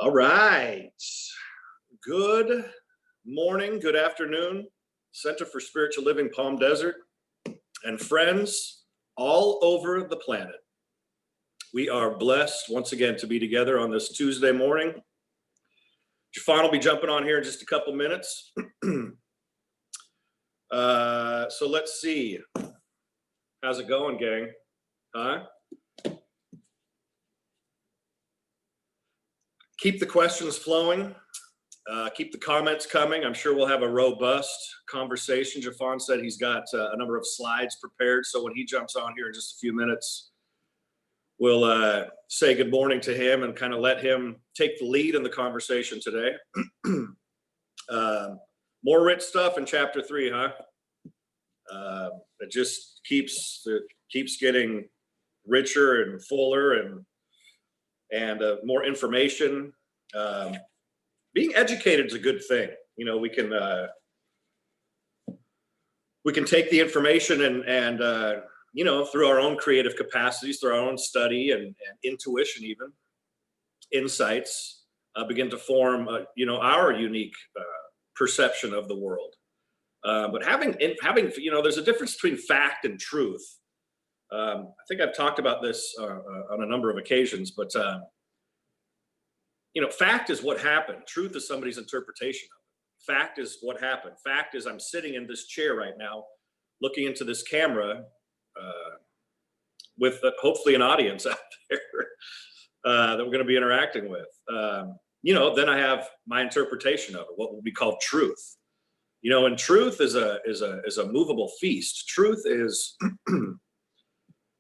All right. Good morning, good afternoon, Center for Spiritual Living, Palm Desert, and friends all over the planet. We are blessed once again to be together on this Tuesday morning. Jeffon will be jumping on here in just a couple minutes. So let's see. How's it going, gang? Huh? Keep the questions flowing. Keep the comments coming. I'm sure we'll have a robust conversation. Jeffon said he's got a number of slides prepared. So when he jumps on here in just a few minutes, we'll say good morning to him and kind of let him take the lead in the conversation today. More rich stuff in chapter 3, huh? It just keeps getting richer and fuller and more information. Being educated is a good thing. You know, we can take the information and you know, through our own creative capacities, through our own study and intuition, even insights, begin to form you know, our unique perception of the world. But having you know, there's a difference between fact and truth. I think I've talked about this on a number of occasions, but you know, fact is what happened. Truth is somebody's interpretation of it. Fact is what happened. Fact is I'm sitting in this chair right now, looking into this camera with hopefully an audience out there that we're going to be interacting with. You know, then I have my interpretation of it, what would be called truth. You know, and truth is a movable feast. Truth is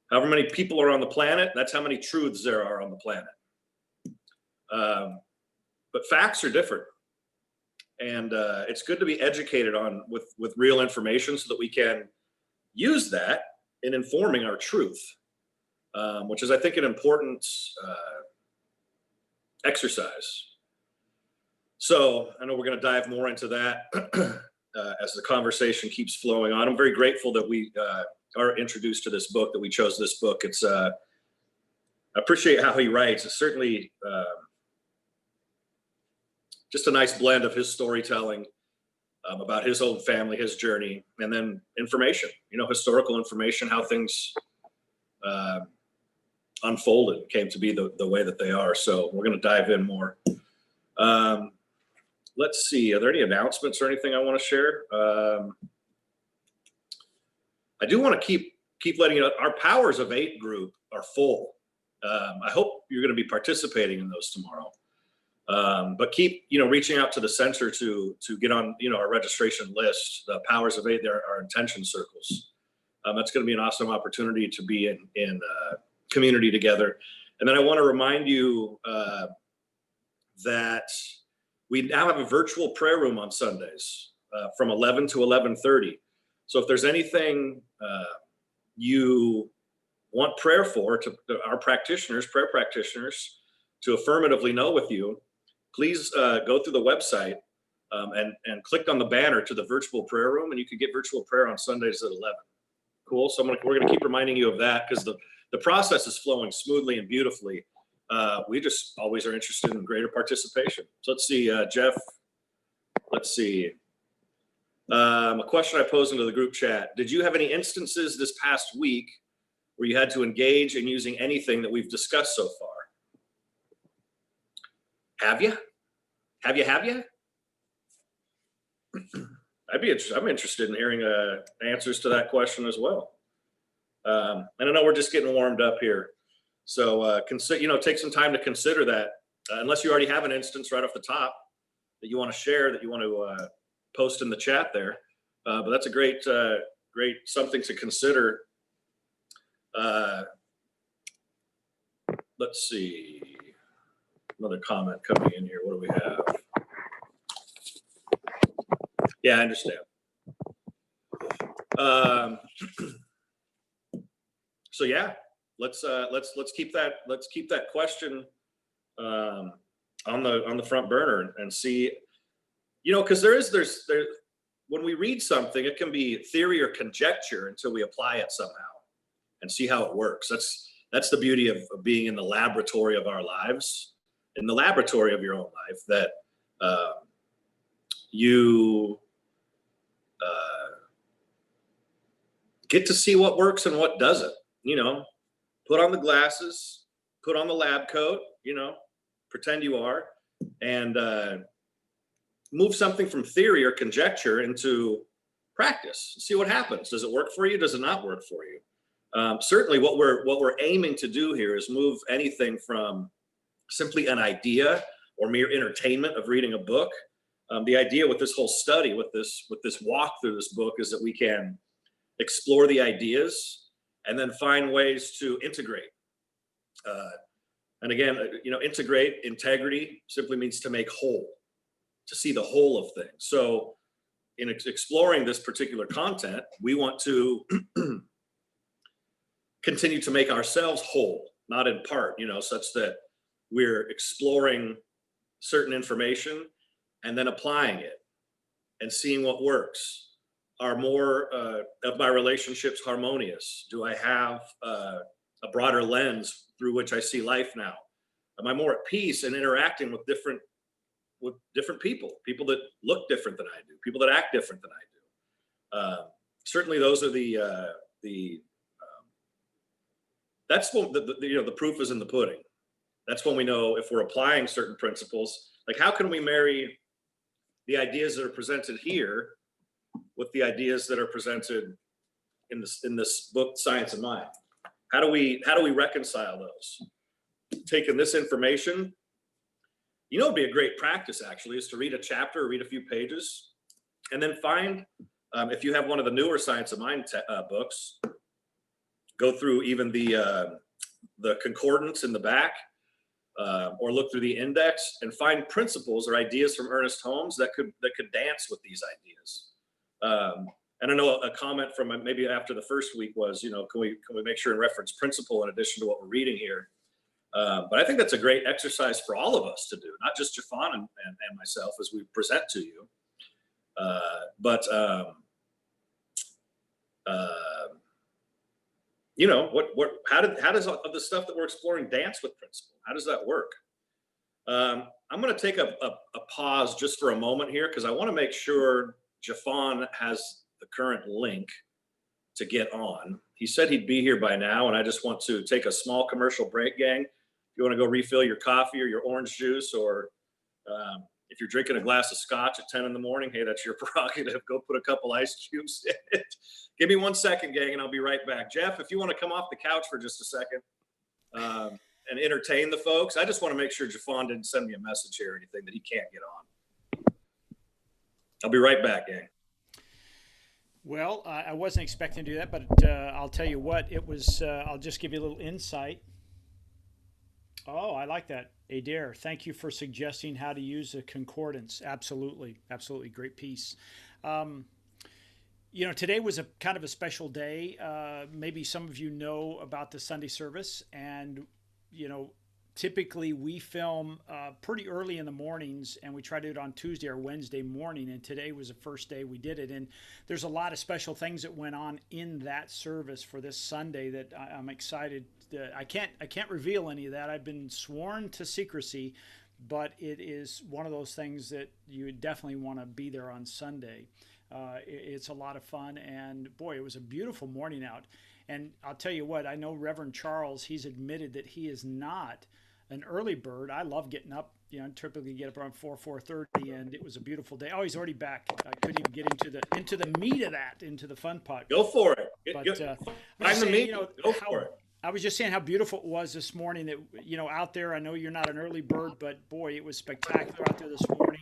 however many people are on the planet, that's how many truths there are on the planet. But facts are different, and it's good to be educated on with real information so that we can use that in informing our truth, which is, I think, an important exercise. So I know we're going to dive more into that as the conversation keeps flowing on. I'm very grateful that we are introduced to this book, that we chose this book. It's I appreciate how he writes. It's certainly just a nice blend of his storytelling about his own family, his journey, and then information, you know, historical information, how things unfolded, came to be the way that they are. So we're going to dive in more. Let's see, are there any announcements or anything I want to share? I do want to keep letting you know, our Powers of 8 group are full. I hope you're going to be participating in those tomorrow. But keep, you know, reaching out to the center to get on, you know, our registration list. The Powers of 8, there are intention circles. That's going to be an awesome opportunity to be in community together. And then I want to remind you that we now have a virtual prayer room on Sundays from 11 to 11:30. So if there's anything you want prayer for, to our practitioners, prayer practitioners, to affirmatively know with you, please go through the website and click on the banner to the virtual prayer room, and you can get virtual prayer on Sundays at 11. Cool. So we're going to keep reminding you of that, because the process is flowing smoothly and beautifully. We just always are interested in greater participation. So let's see, Jeff. Let's see. A question I posed into the group chat. Did you have any instances this past week where you had to engage in using anything that we've discussed so far? Have you? Have you? I'm interested in hearing answers to that question as well. And I know we're just getting warmed up here. So you know, take some time to consider that, unless you already have an instance right off the top that you want to share, that you want to post in the chat there. But that's a great something to consider. Let's see. Another comment coming in here. What do we have? Yeah, I understand. So yeah, let's keep that question on the front burner and see, you know, because there's when we read something, it can be theory or conjecture until we apply it somehow and see how it works. That's the beauty of being in the laboratory of our lives. in the laboratory of your own life that you get to see what works and what doesn't. Put on the glasses, put on the lab coat, pretend you are, and move something from theory or conjecture into practice. See what happens. Does it work for you? Does it not work for you? Certainly, what we're aiming to do here is move anything from simply an idea or mere entertainment of reading a book. The idea with this whole study, with this walk through this book, is that we can explore the ideas and then find ways to integrate. And again, integrate, integrity simply means to make whole, to see the whole of things. So in exploring this particular content, we want to continue to make ourselves whole, not in part, such that we're exploring certain information and then applying it and seeing what works. Are more of my relationships harmonious? Do I have a broader lens through which I see life now? Am I more at peace and interacting with different people that look different than I do, people that act different than I do? Certainly, those are that's when the proof is in the pudding. That's when we know if we're applying certain principles. Like, how can we marry the ideas that are presented here with the ideas that are presented in this book, Science of Mind? How do we reconcile those? Taking this information, it'd be a great practice actually, is to read a chapter or read a few pages, and then find, if you have one of the newer Science of Mind books, go through even the concordance in the back, or look through the index and find principles or ideas from Ernest Holmes that could dance with these ideas. And I know a comment from maybe after the first week was, can we make sure and reference principle in addition to what we're reading here? But I think that's a great exercise for all of us to do, not just Jeffon and myself as we present to you. How does the stuff that we're exploring dance with principle? How does that work? I'm going to take a pause just for a moment here, because I want to make sure Jeffon has the current link to get on. He said he'd be here by now, and I just want to take a small commercial break, gang. If you want to go refill your coffee or your orange juice, or if you're drinking a glass of scotch at 10 in the morning, hey, that's your prerogative. Go put a couple ice cubes in it. Give me 1 second, gang, and I'll be right back. Jeff, if you want to come off the couch for just a second and entertain the folks. I just want to make sure Jeffon didn't send me a message here or anything that he can't get on. I'll be right back, gang. Well, I wasn't expecting to do that, but I'll tell you what, it was, I'll just give you a little insight. Oh, I like that. Adair, thank you for suggesting how to use a concordance. Absolutely. Absolutely. Great piece. Today was a kind of a special day. Maybe some of you know about the Sunday service, and, typically we film pretty early in the mornings, and we try to do it on Tuesday or Wednesday morning. And today was the first day we did it. And there's a lot of special things that went on in that service for this Sunday that I'm excited. I can't reveal any of that. I've been sworn to secrecy, but it is one of those things that you would definitely want to be there on Sunday. It's a lot of fun, and boy, it was a beautiful morning out. And I'll tell you what, I know Reverend Charles, he's admitted that he is not an early bird. I love getting up, typically get up around 4:30, and it was a beautiful day. Oh, he's already back. I couldn't even get into the meat of that, into the fun part. Go for it. Go for it. I was just saying how beautiful it was this morning that, out there. I know you're not an early bird, but boy, it was spectacular out there this morning.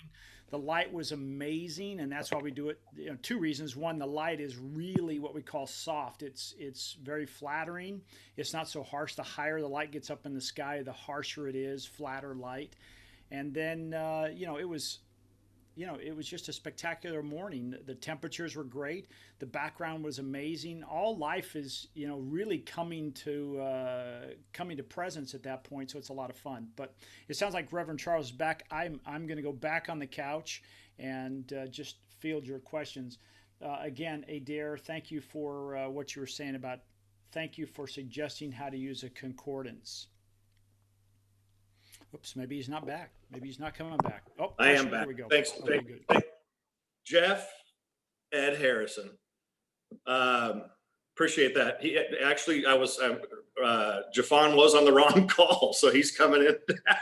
The light was amazing, and that's why we do it. Two reasons. One, the light is really what we call soft. It's very flattering. It's not so harsh. The higher the light gets up in the sky, the harsher it is, flatter light. And then, it was just a spectacular morning. The temperatures were great. The background was amazing. All life is, really coming to presence at that point. So it's a lot of fun. But it sounds like Reverend Charles is back. I'm going to go back on the couch and just field your questions. Again, Adair, thank you for what you were saying about. Thank you for suggesting how to use a concordance. Oops, maybe he's not back. Maybe he's not coming back. Oh, I am actually, there back. we go. Thanks. Okay, good. Jeff, Ed Harrison. Appreciate that. He actually, Jeffon was on the wrong call, so he's coming in now.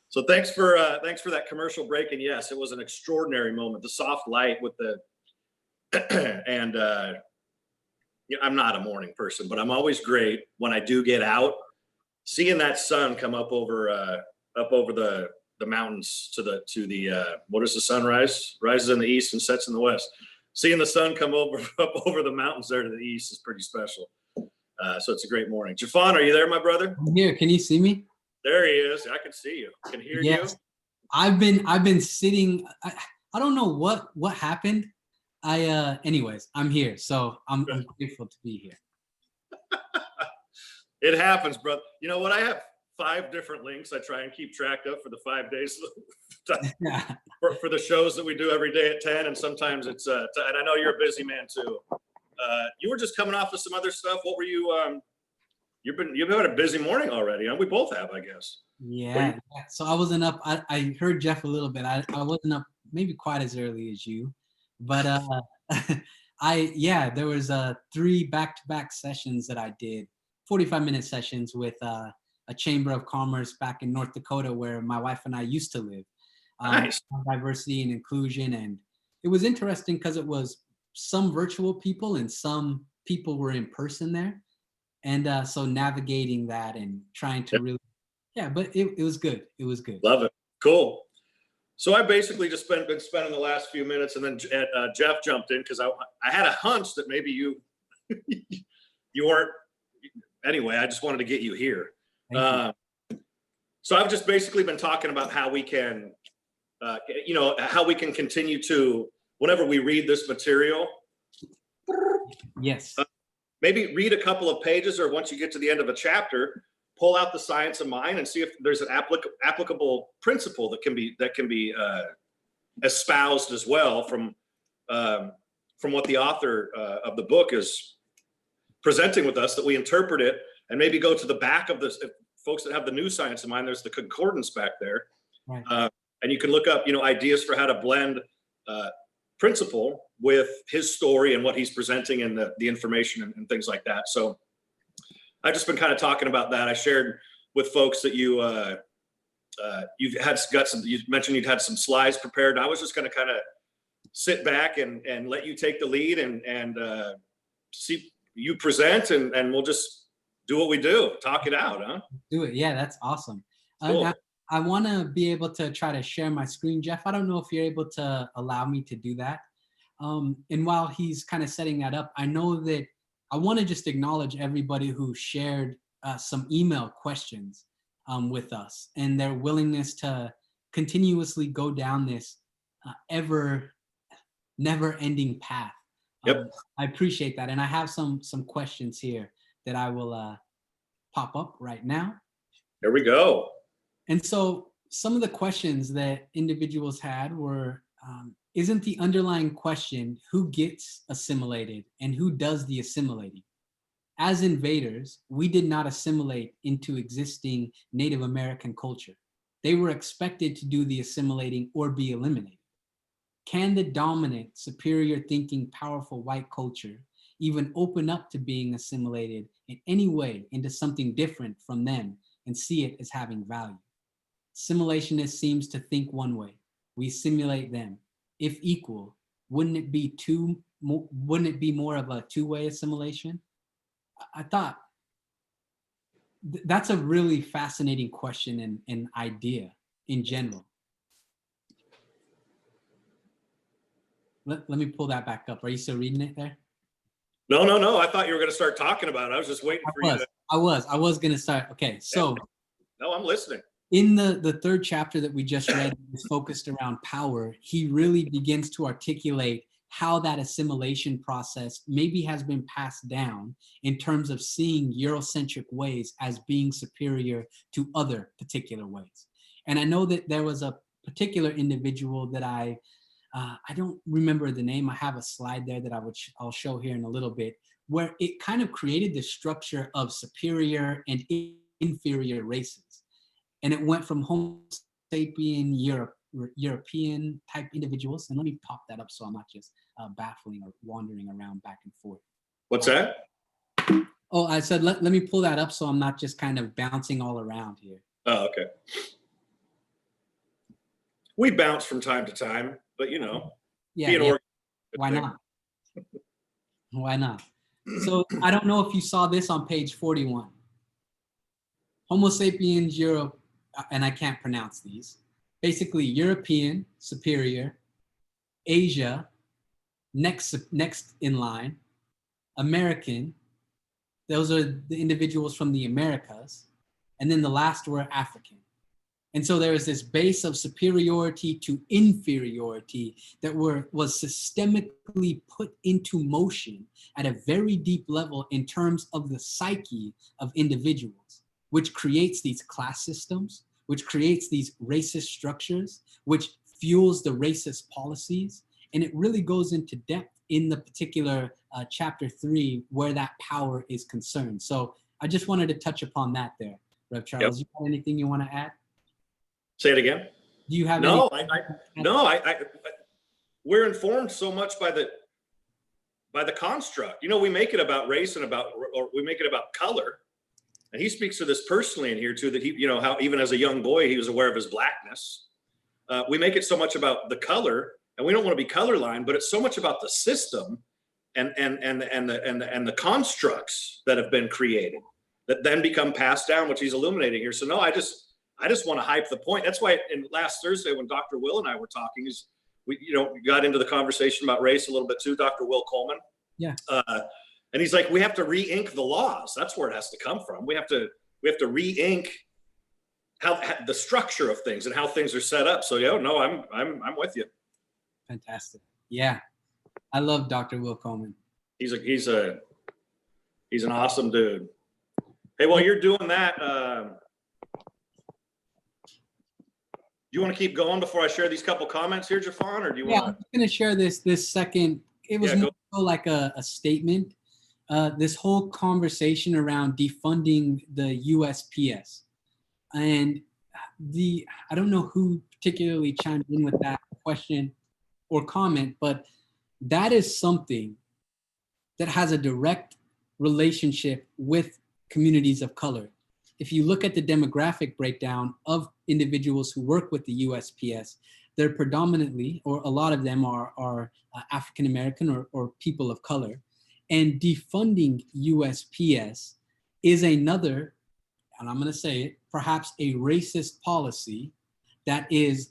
So thanks for that commercial break. And yes, it was an extraordinary moment. The soft light with the and I'm not a morning person, but I'm always great when I do get out, seeing that sun come up over the mountains to the what is the sunrise? Rises in the east and sets in the west. Seeing the sun come up over the mountains there to the east is pretty special. So it's a great morning. Jeffon, are you there, my brother? I'm here. Can you see me? There he is. I can see you. I can hear Yes. you. I've been sitting. I don't know what happened. Anyways, I'm here, so I'm grateful to be here. It happens, bro. You know what? I have 5 different links I try and keep track of for the 5 days for the shows that we do every day at 10. And sometimes it's, and I know you're a busy man too. You were just coming off of some other stuff. What were you, you've had a busy morning already. And we both have, I guess. Yeah. So I wasn't up. I heard Jeff a little bit. I wasn't up maybe quite as early as you, but there was 3 back-to-back sessions that I did, 45-minute sessions with a chamber of commerce back in North Dakota where my wife and I used to live. Nice. Diversity and inclusion, and it was interesting because it was some virtual people and some people were in person there, and so navigating that and trying to really, but it was good. It was good. Love it. Cool. So I basically just been spending the last few minutes, and then Jeff jumped in because I had a hunch that maybe you weren't. Anyway, I just wanted to get you here. So I've just basically been talking about how we can, how we can continue to, whenever we read this material. Yes. Maybe read a couple of pages, or once you get to the end of a chapter, pull out the science of mind and see if there's an applicable principle that can be espoused as well from what the author of the book is presenting with us, that we interpret it and maybe go to the back of this. If folks that have the new science in mind, there's the concordance back there. Right. And you can look up, ideas for how to blend principle with his story and what he's presenting and the information and things like that. So I've just been kind of talking about that. I shared with folks that you mentioned you'd had some slides prepared. I was just going to kind of sit back and let you take the lead and see you present, and we'll just do what we do, talk it out, huh? Do it. Yeah, that's awesome. Cool. I want to be able to try to share my screen. Jeff, I don't know if you're able to allow me to do that. And while he's kind of setting that up, I know that I want to just acknowledge everybody who shared some email questions with us and their willingness to continuously go down this never-ending path. Yep. I appreciate that. And I have some questions here that I will pop up right now. Here we go. And so some of the questions that individuals had were, isn't the underlying question who gets assimilated and who does the assimilating? As invaders, we did not assimilate into existing Native American culture. They were expected to do the assimilating or be eliminated. Can the dominant, superior thinking, powerful white culture even open up to being assimilated in any way into something different from them and see it as having value? Assimilationist seems to think one way. We assimilate them. If equal, wouldn't it be more of a two-way assimilation? I thought that's a really fascinating question and idea in general. Let me pull that back up. Are you still reading it there? No. I thought you were going to start talking about it. I was just waiting for you to. I was going to start. Okay, so. No, I'm listening. In the 3rd chapter that we just read is focused around power. He really begins to articulate how that assimilation process maybe has been passed down in terms of seeing Eurocentric ways as being superior to other particular ways. And I know that there was a particular individual that I don't remember the name. I have a slide there that I'll show here in a little bit, where it kind of created the structure of superior and inferior races. and it went from Homo sapien European type individuals. And let me pop that up so I'm not just baffling or wandering around back and forth. What's that? Oh, I said, let me pull that up so I'm not just kind of bouncing all around here. Oh, okay. We bounce from time to time, but you know, Yeah. Why not? Why not? So I don't know if you saw this on page 41. Homo sapiens Europe, and I can't pronounce these. Basically, European, superior, Asia, next in line, American, those are the individuals from the Americas, and then the last were African. And so there is this base of superiority to inferiority that was systemically put into motion at a very deep level in terms of the psyche of individuals, which creates these class systems, which creates these racist structures, which fuels the racist policies. And it really goes into depth in the particular chapter 3 where that power is concerned. So I just wanted to touch upon that there. Rev Charles, you have anything you want to add? Say it again. Do you have no? We're informed so much by the construct. You know, we make it about race or we make it about color. And he speaks to this personally in here too, that he, you know, how even as a young boy he was aware of his blackness. We make it so much about the color, and we don't want to be colorblind, but it's so much about the system and the constructs that have been created that then become passed down, which he's illuminating here. So no, I just want to hype the point. That's why in last Thursday when Dr. Will and I were talking, we got into the conversation about race a little bit too, Dr. Will Coleman. Yeah. And he's like, we have to re-ink the laws. That's where it has to come from. We have to re-ink how the structure of things and how things are set up. So no, I'm with you. Fantastic. Yeah. I love Dr. Will Coleman. He's an awesome dude. Hey, while you're doing that, do you want to keep going before I share these couple comments here, Jeffon, or do you want to? I'm going to share this second. It was more so like a statement. This whole conversation around defunding the USPS. And I don't know who particularly chimed in with that question or comment, but that is something that has a direct relationship with communities of color. If you look at the demographic breakdown of individuals who work with the USPS, they're predominantly, or a lot of them are African American or people of color. And defunding USPS is another, and I'm going to say it, perhaps a racist policy that is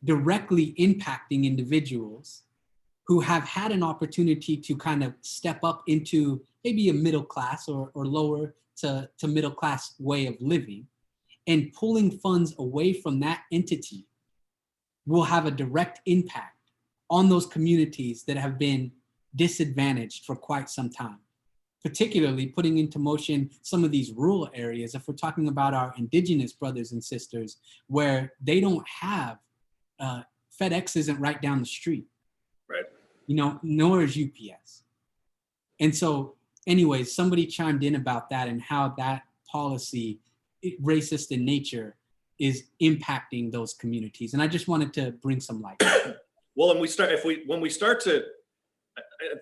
directly impacting individuals who have had an opportunity to kind of step up into maybe a middle class or lower to middle class way of living, and pulling funds away from that entity will have a direct impact on those communities that have been disadvantaged for quite some time, particularly putting into motion some of these rural areas. If we're talking about our indigenous brothers and sisters, where they don't have, FedEx isn't right down the street, right? Nor is UPS. And so anyways, somebody chimed in about that and how that policy, racist in nature, is impacting those communities. And I just wanted to bring some light. Well, when we start to,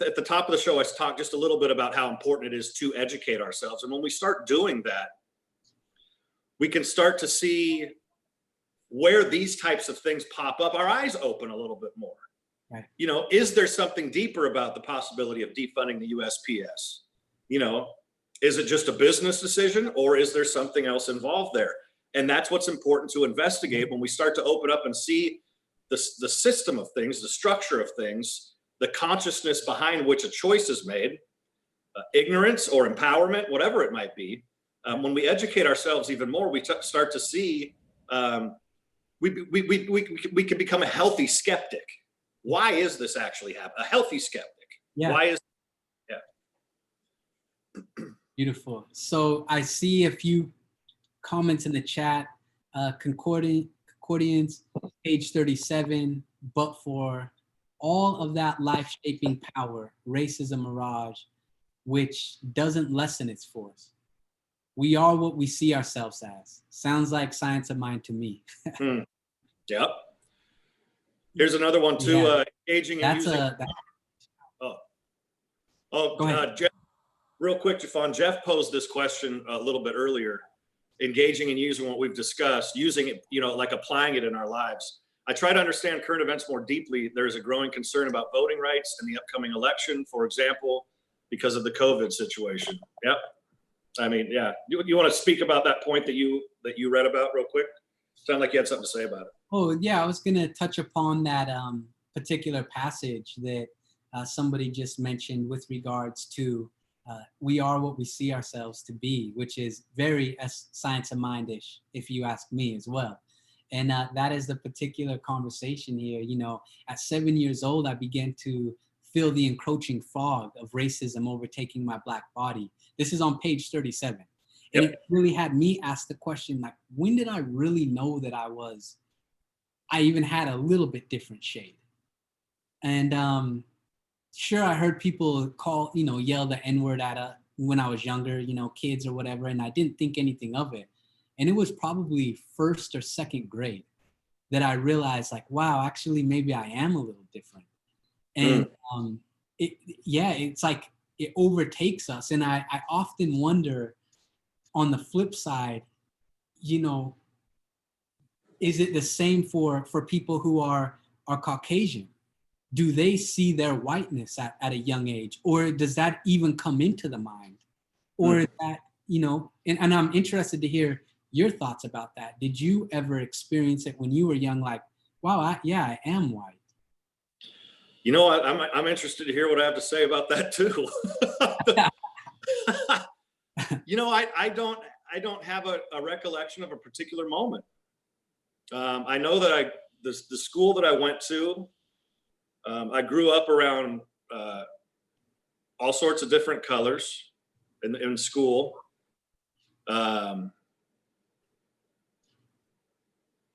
at the top of the show, I talked just a little bit about how important it is to educate ourselves. And when we start doing that, we can start to see where these types of things pop up. Our eyes open a little bit more. Right. Is there something deeper about the possibility of defunding the USPS? Is it just a business decision, or is there something else involved there? And that's what's important to investigate when we start to open up and see the system of things, the structure of things, the consciousness behind which a choice is made, ignorance or empowerment, whatever it might be. When we educate ourselves even more, we start to see we can become a healthy skeptic. Why is this actually happening? A healthy skeptic. Yeah. Why is? Yeah. Beautiful. So I see a few comments in the chat. Concordians, page 37, but for all of that life-shaping power, race is a mirage, which doesn't lessen its force. We are what we see ourselves as. Sounds like Science of Mind to me. Yep. Here's another one too. Yeah. Engaging and using. Go ahead. Jeff, real quick, Jeffon. Jeff posed this question a little bit earlier. Engaging and using what we've discussed, using it, like applying it in our lives. I try to understand current events more deeply. There's a growing concern about voting rights in the upcoming election, for example, because of the COVID situation. Yep. I mean, yeah. You want to speak about that point that you read about real quick? Sound like you had something to say about it. Oh, yeah. I was going to touch upon that particular passage that somebody just mentioned with regards to we are what we see ourselves to be, which is very Science of Mind-ish, if you ask me as well. And that is the particular conversation here. At 7 years old, I began to feel the encroaching fog of racism overtaking my Black body. This is on page 37. And Yep. it really had me ask the question, like, when did I really know that I even had a little bit different shade? And sure, I heard people yell the N-word at when I was younger, kids or whatever, and I didn't think anything of it. And it was probably first or second grade that I realized, like, wow, actually, maybe I am a little different. And it's like it overtakes us. And I often wonder, on the flip side, is it the same for people who are Caucasian? Do they see their whiteness at a young age, or does that even come into the mind? Or is that, and I'm interested to hear your thoughts about that. Did you ever experience it when you were young, like, wow, I am white? I'm interested to hear what I have to say about that too. I don't have a recollection of a particular moment. I know that the school that I went to, I grew up around all sorts of different colors in school.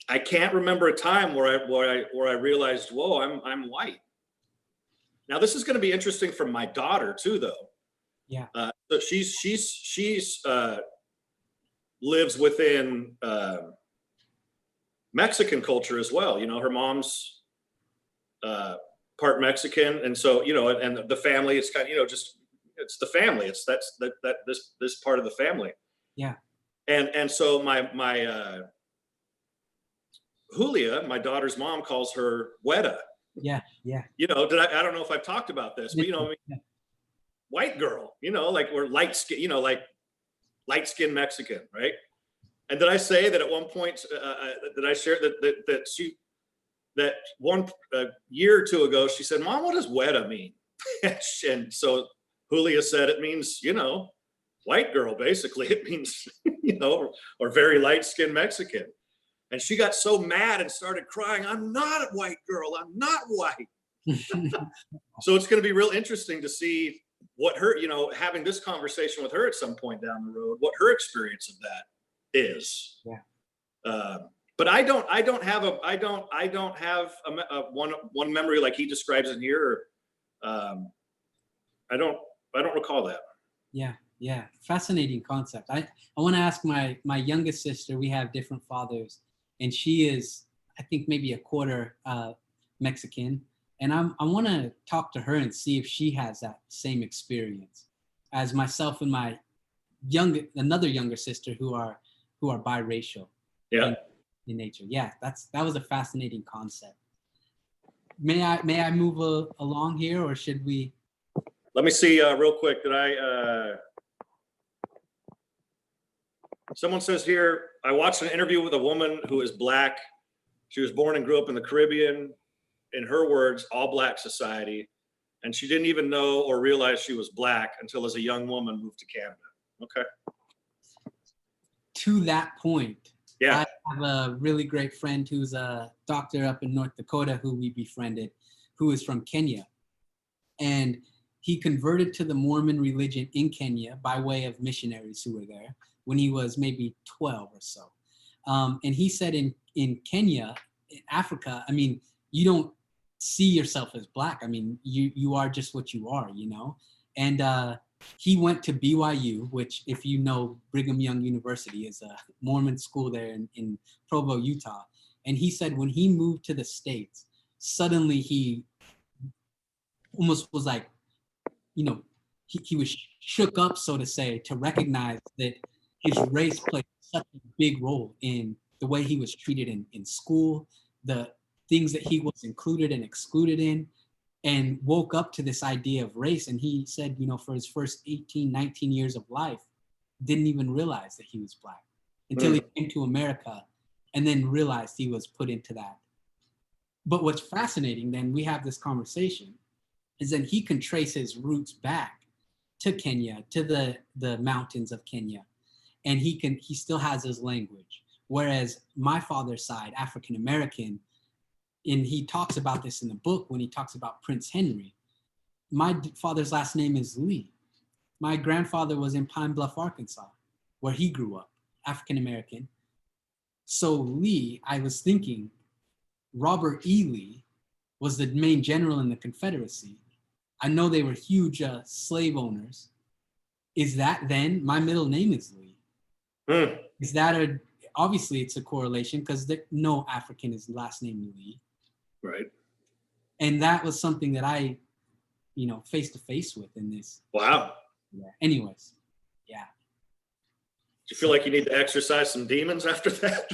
I can't remember a time where I realized, whoa, I'm white. Now this is going to be interesting for my daughter too, though. Yeah. So she's lives within Mexican culture as well. Her mom's part Mexican, and so and the family is kind of just it's the family. It's this part of the family. Yeah. And so my Julia, my daughter's mom, calls her Weta. Yeah. I don't know if I've talked about this, but white girl, like we're light skin, like light skinned Mexican, right? And did I say that at one point that I shared that one year or two ago, she said, "Mom, what does Weta mean?" And so Julia said, "It means, white girl, basically. It means, or very light skinned Mexican." And she got so mad and started crying, "I'm not a white girl. I'm not white." So it's going to be real interesting to see what her, having this conversation with her at some point down the road, what her experience of that is. Yeah. But I don't have a one memory like he describes in here. I don't recall that. Yeah. Fascinating concept. I want to ask my youngest sister. We have different fathers, and she is, I think, maybe a quarter Mexican. And I want to talk to her and see if she has that same experience as myself and my another younger sister who are biracial. Yeah. In nature. Yeah, that was a fascinating concept. May I move along here, or should we? Let me see real quick. Someone says here, I watched an interview with a woman who is Black. She was born and grew up in the Caribbean. In her words, all Black society. And she didn't even know or realize she was Black until as a young woman moved to Canada. Okay. To that point, yeah. I have a really great friend who's a doctor up in North Dakota who we befriended, who is from Kenya. And he converted to the Mormon religion in Kenya by way of missionaries who were there when he was maybe 12 or so. And he said in Kenya, in Africa, I mean, you don't see yourself as Black. I mean, you are just what you are, And he went to BYU, which, if you know, Brigham Young University is a Mormon school there in Provo, Utah. And he said when he moved to the States, suddenly he almost was like, you know, he was shook up, so to say, to recognize that his race played such a big role in the way he was treated in school, the things that he was included and excluded in, and woke up to this idea of race. And he said, you know, for his first 18, 19 years of life, didn't even realize that he was Black until he came to America and then realized he was put into that. But what's fascinating, then we have this conversation, is that he can trace his roots back to Kenya, to the mountains of Kenya. And he still has his language. Whereas my father's side, African American, and he talks about this in the book when he talks about Prince Henry. My father's last name is Lee. My grandfather was in Pine Bluff, Arkansas, where he grew up, African American. So Lee, I was thinking, Robert E. Lee was the main general in the Confederacy. I know they were huge slave owners. Is that then, my middle name is Lee. Is that obviously it's a correlation because no African is last name Lee. Right. And that was something that I, you know, face to face with in this. Wow. Yeah. Anyways, yeah. Do you feel like you need to exercise some demons after that?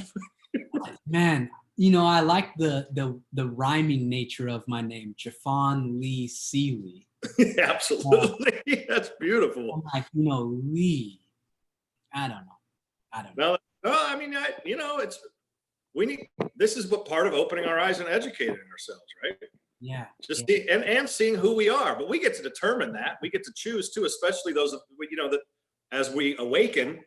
Man, you know, I like the rhyming nature of my name, Jeffon Lee Seeley. Absolutely. That's beautiful. I'm like, you know, Lee. I don't know. No, I mean, this is what part of opening our eyes and educating ourselves, right? Yeah. Just and seeing who we are, but we get to determine that. We get to choose too, especially those, you know, that as we awaken,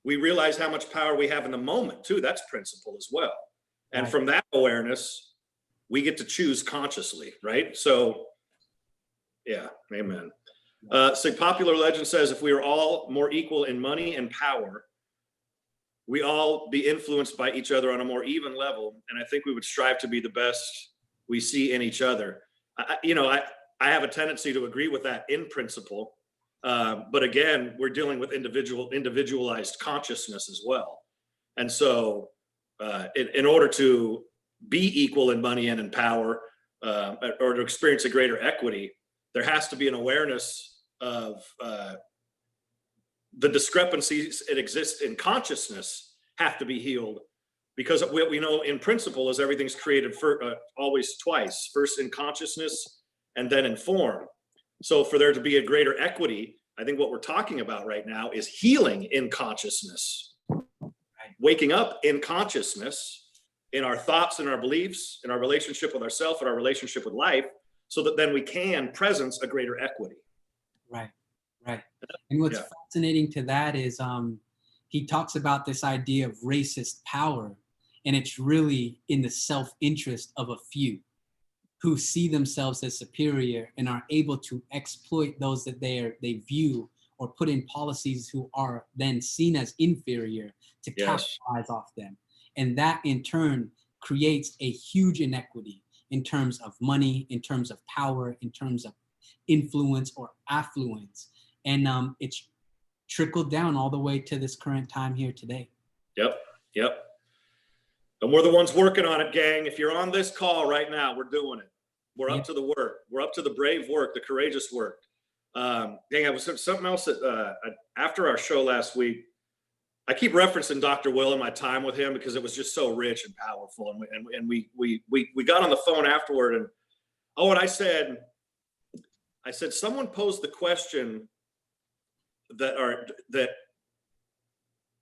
we realize how much power we have in the moment too. That's principle as well. And Right. From that awareness, we get to choose consciously, right? So, yeah, amen. So popular legend says if we are all more equal in money and power, we all be influenced by each other on a more even level. And I think we would strive to be the best we see in each other. I have a tendency to agree with that in principle. But again, we're dealing with individualized consciousness as well. And so in order to be equal in money and in power, or to experience a greater equity, there has to be an awareness of the discrepancies that exist in consciousness have to be healed, because what we know in principle is everything's created for always twice, first in consciousness and then in form. So for there to be a greater equity, I think what we're talking about right now is healing in consciousness, waking up in consciousness, in our thoughts and our beliefs, in our relationship with ourselves and our relationship with life, so that then we can presence a greater equity. Right. And what's fascinating to that is he talks about this idea of racist power, and it's really in the self-interest of a few who see themselves as superior and are able to exploit those that they view or put in policies who are then seen as inferior to capitalize off them. And that in turn creates a huge inequity in terms of money, in terms of power, in terms of influence or affluence. And it's trickled down all the way to this current time here today. Yep. And we're the ones working on it, gang. If you're on this call right now, we're doing it. We're up to the work. We're up to the brave work, the courageous work. Dang, I was something else that after our show last week, I keep referencing Dr. Will and my time with him because it was just so rich and powerful. And we got on the phone afterward, and and I said someone posed the question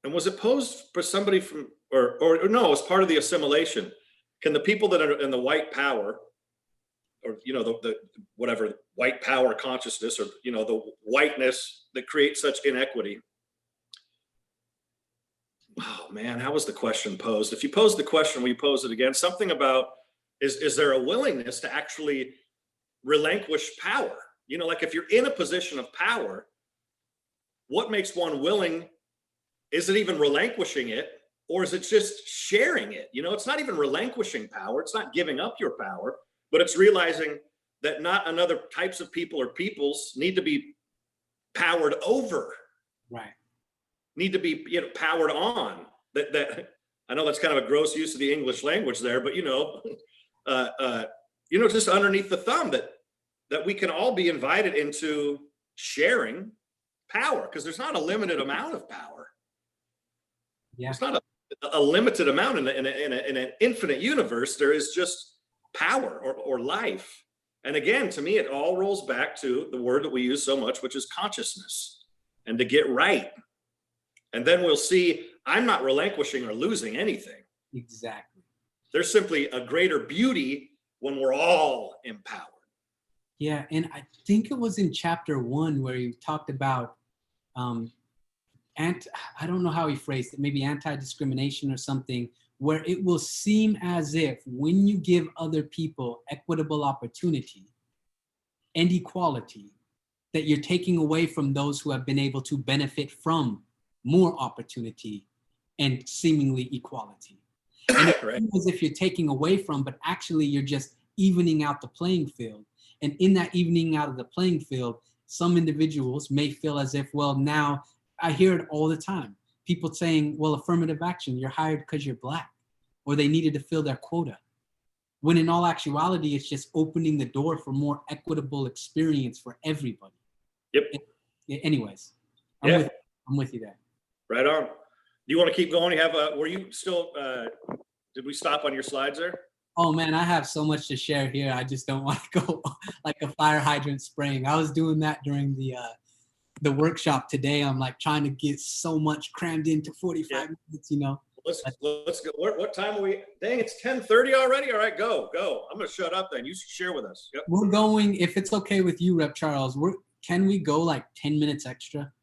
and was it posed for somebody from or no, it was part of the assimilation. Can the people that are in the white power, or the whatever white power consciousness, or the whiteness that creates such inequity? Oh man, how was the question posed? If you pose the question, will you pose it again? Something about is there a willingness to actually relinquish power? Like if you're in a position of power, what makes one willing? Is it even relinquishing it, or is it just sharing it? It's not even relinquishing power. It's not giving up your power, but it's realizing that not another types of people or peoples need to be powered over, Right. need to be, powered on. That I know that's kind of a gross use of the English language there, but just underneath the thumb that we can all be invited into sharing power, because there's not a limited amount of power. Yeah. It's not a limited amount in an infinite universe. There is just power or life. And again, to me, it all rolls back to the word that we use so much, which is consciousness, and to get right. And then we'll see I'm not relinquishing or losing anything. Exactly. There's simply a greater beauty when we're all empowered. Yeah, and I think it was in chapter 1 where he talked about I don't know how he phrased it, maybe anti-discrimination or something, where it will seem as if when you give other people equitable opportunity and equality, that you're taking away from those who have been able to benefit from more opportunity and seemingly equality. And it Right. seems as if you're taking away from, but actually you're just evening out the playing field. And in that evening out of the playing field, some individuals may feel as if, well, now I hear it all the time. People saying, well, affirmative action, you're hired because you're Black, or they needed to fill their quota. When in all actuality, it's just opening the door for more equitable experience for everybody. Yep. Anyways, Yeah. I'm with you there. Right on. Do you want to keep going? Were you still, did we stop on your slides there? Oh man, I have so much to share here. I just don't want to go like a fire hydrant spraying. I was doing that during the workshop today. I'm like trying to get so much crammed into 45 minutes, Let's go. What time are we? Dang, it's 10:30 already. All right, go. I'm going to shut up then. You share with us. Yep. We're going, if it's okay with you, Rep Charles, can we go like 10 minutes extra?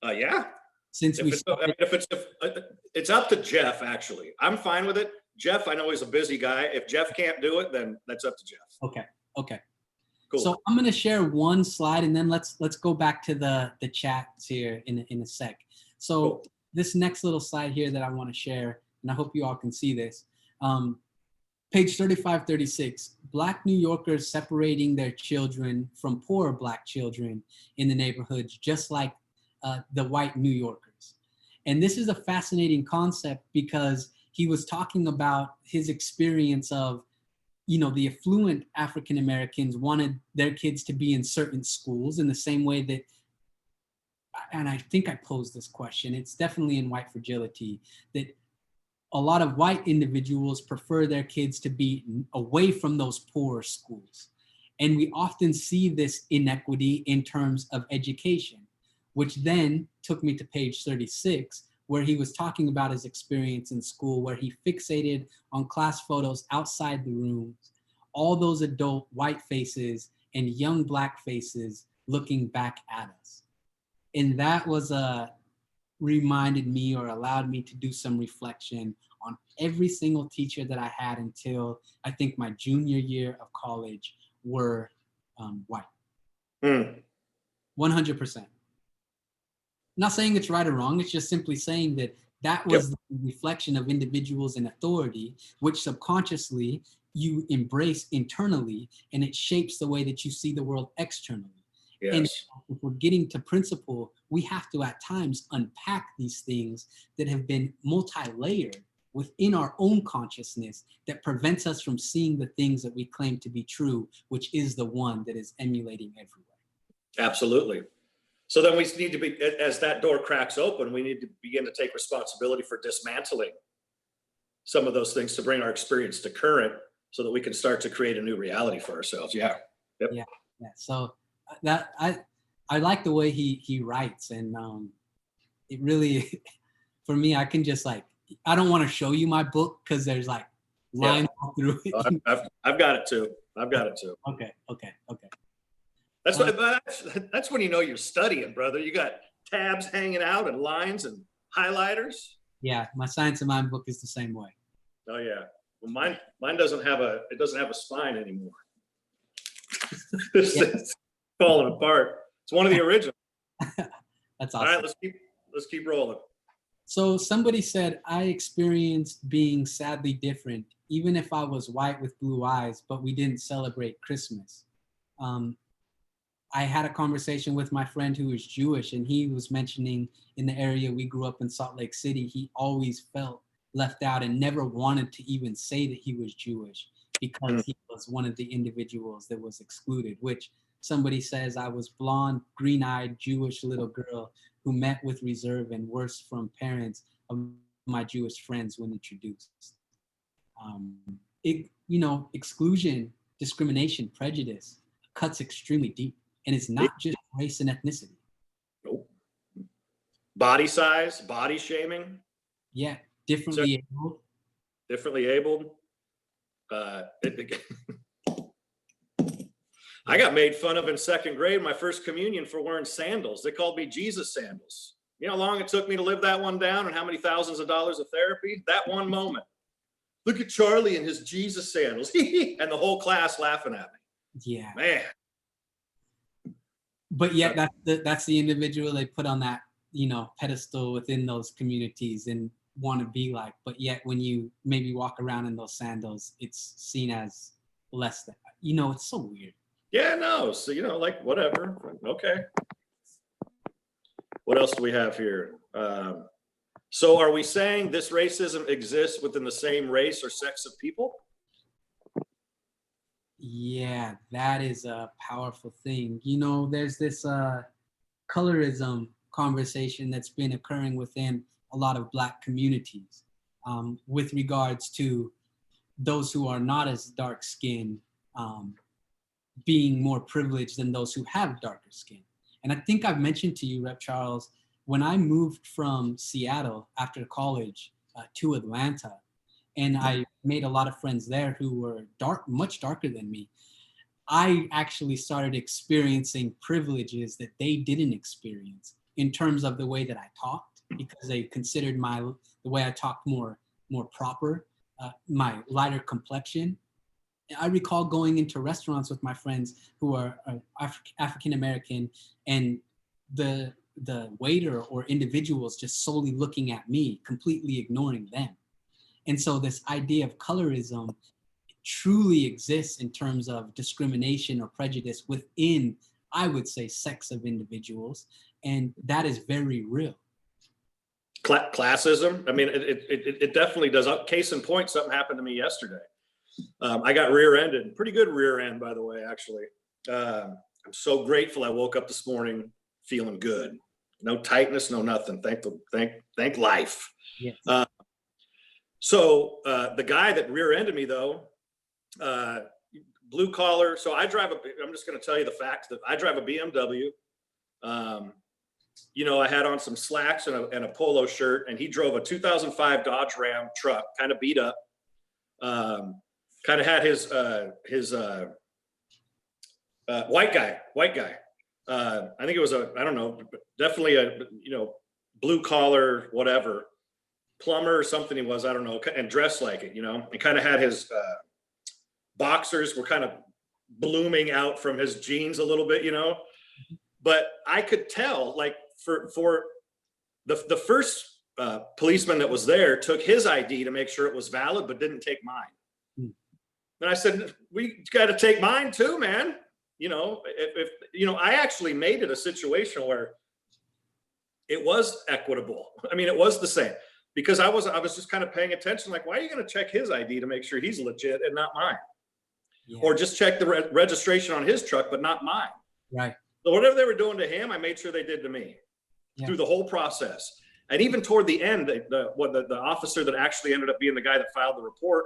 Yeah. Since It's up to Jeff, actually. I'm fine with it. Jeff, I know he's a busy guy. If Jeff can't do it, then that's up to Jeff. Okay. Cool. So I'm going to share one slide, and then let's go back to the chats here in a sec. So Cool. This next little slide here that I want to share, and I hope you all can see this. Page 35, 36, Black New Yorkers separating their children from poor Black children in the neighborhoods, just like the white New Yorkers. And this is a fascinating concept because he was talking about his experience of, the affluent African Americans wanted their kids to be in certain schools in the same way that, and I think I posed this question, it's definitely in White Fragility, that a lot of white individuals prefer their kids to be away from those poorer schools. And we often see this inequity in terms of education, which then took me to page 36, where he was talking about his experience in school, where he fixated on class photos outside the rooms, all those adult white faces and young Black faces looking back at us. And that was reminded me or allowed me to do some reflection on every single teacher that I had until I think my junior year of college were white. 100%. Not saying it's right or wrong, it's just simply saying that was the reflection of individuals in authority, which subconsciously you embrace internally, and it shapes the way that you see the world externally. Yes. And if we're getting to principle, we have to at times unpack these things that have been multi-layered within our own consciousness that prevents us from seeing the things that we claim to be true, which is the one that is emulating everywhere. Absolutely. So then we need to be, as that door cracks open, we need to begin to take responsibility for dismantling some of those things to bring our experience to current so that we can start to create a new reality for ourselves. Yeah. Yep. Yeah. So that I like the way he writes, and it really, for me, I can just I don't want to show you my book because there's lines all through it. I've got it too. Okay. That's when you know you're studying, brother. You got tabs hanging out and lines and highlighters. Yeah, my Science of Mind book is the same way. Oh yeah. Well, mine doesn't have a spine anymore. It's falling apart. It's one of the originals. That's awesome. All right, let's keep rolling. So somebody said, I experienced being sadly different, even if I was white with blue eyes, but we didn't celebrate Christmas. I had a conversation with my friend who is Jewish, and he was mentioning in the area we grew up in, Salt Lake City, he always felt left out and never wanted to even say that he was Jewish because he was one of the individuals that was excluded, which somebody says I was blonde, green-eyed Jewish little girl who met with reserve and worse from parents of my Jewish friends when introduced. Exclusion, discrimination, prejudice cuts extremely deep, and it's not just race and ethnicity. Nope. Body size, body shaming. Yeah, differently abled. Differently abled. I got made fun of in second grade, my first communion, for wearing sandals. They called me Jesus sandals. You know how long it took me to live that one down and how many thousands of dollars of therapy? That one moment. Look at Charlie and his Jesus sandals. And the whole class laughing at me. Yeah. Man. But yet that's the individual they put on that, pedestal within those communities and want to be like. But yet when you maybe walk around in those sandals, it's seen as less than. It's so weird. Yeah, no. So, like whatever. Okay. What else do we have here? So are we saying this racism exists within the same race or sex of people? Yeah, that is a powerful thing. There's this colorism conversation that's been occurring within a lot of Black communities with regards to those who are not as dark skinned being more privileged than those who have darker skin. And I think I've mentioned to you, Rep. Charles, when I moved from Seattle after college to Atlanta, and I made a lot of friends there who were much darker than me, I actually started experiencing privileges that they didn't experience in terms of the way that I talked, because they considered the way I talked more proper, my lighter complexion. I recall going into restaurants with my friends who are African American, and the waiter or individuals just solely looking at me, completely ignoring them. And so this idea of colorism truly exists in terms of discrimination or prejudice within, I would say, sex of individuals, and that is very real. Classism. I mean, it definitely does. Case in point, something happened to me yesterday. I got rear-ended, pretty good rear end, by the way, actually. I'm so grateful I woke up this morning feeling good. No tightness, no nothing. Thank life. Yes. So the guy that rear-ended me, though, blue collar. So I'm just going to tell you the facts that I drive a BMW. I had on some slacks and a polo shirt, and he drove a 2005 Dodge Ram truck, kind of beat up. Kind of had his white guy. I think it was I don't know, definitely a, blue collar, whatever, plumber or something he was, I don't know, and dressed like it, and kind of had his boxers were kind of blooming out from his jeans a little bit, but I could tell, like, for the first policeman that was there took his ID to make sure it was valid, but didn't take mine. And I said, we got to take mine too, man. If I actually made it a situation where it was equitable. I mean, it was the same, because I was just kind of paying attention. Like, why are you going to check his ID to make sure he's legit and not mine? Yeah. Or just check the registration on his truck, but not mine. Right. So whatever they were doing to him, I made sure they did to me through the whole process. And even toward the end, the officer that actually ended up being the guy that filed the report,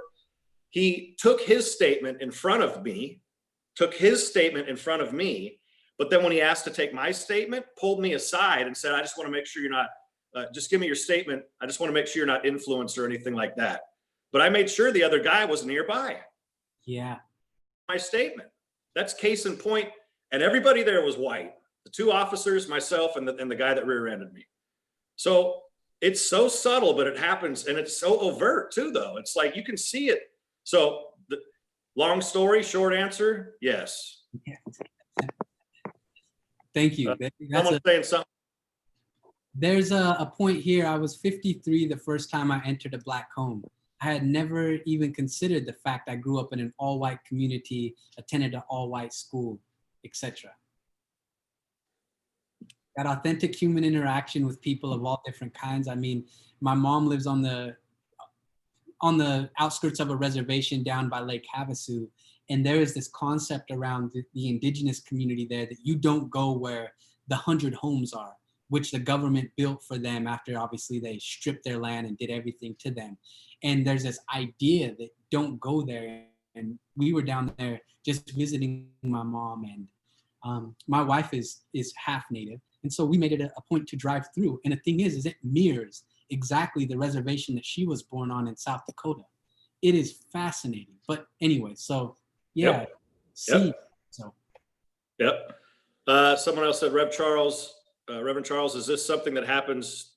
he took his statement in front of me, but then when he asked to take my statement, pulled me aside and said, I just want to make sure you're not, just give me your statement. I just want to make sure you're not influenced or anything like that. But I made sure the other guy was nearby. Yeah. My statement. That's case in point. And everybody there was white. The two officers, myself, and the guy that rear-ended me. So it's so subtle, but it happens. And it's so overt too, though. It's like you can see it. So the long story, short answer, yes. Yeah. Thank you. Someone's saying something. There's a point here. I was 53 the first time I entered a Black home. I had never even considered the fact I grew up in an all-white community, attended an all-white school, etc. that authentic human interaction with people of all different kinds. I mean, my mom lives on the outskirts of a reservation down by Lake Havasu, and there is this concept around the indigenous community there that you don't go where the 100 homes are, which the government built for them after obviously they stripped their land and did everything to them. And there's this idea that don't go there. And we were down there just visiting my mom, and my wife is half Native. And so we made it a point to drive through. And the thing is it mirrors exactly the reservation that she was born on in South Dakota. It is fascinating. But anyway, so yeah. Yep. So. Yep. Someone else said, Reverend Charles, is this something that happens?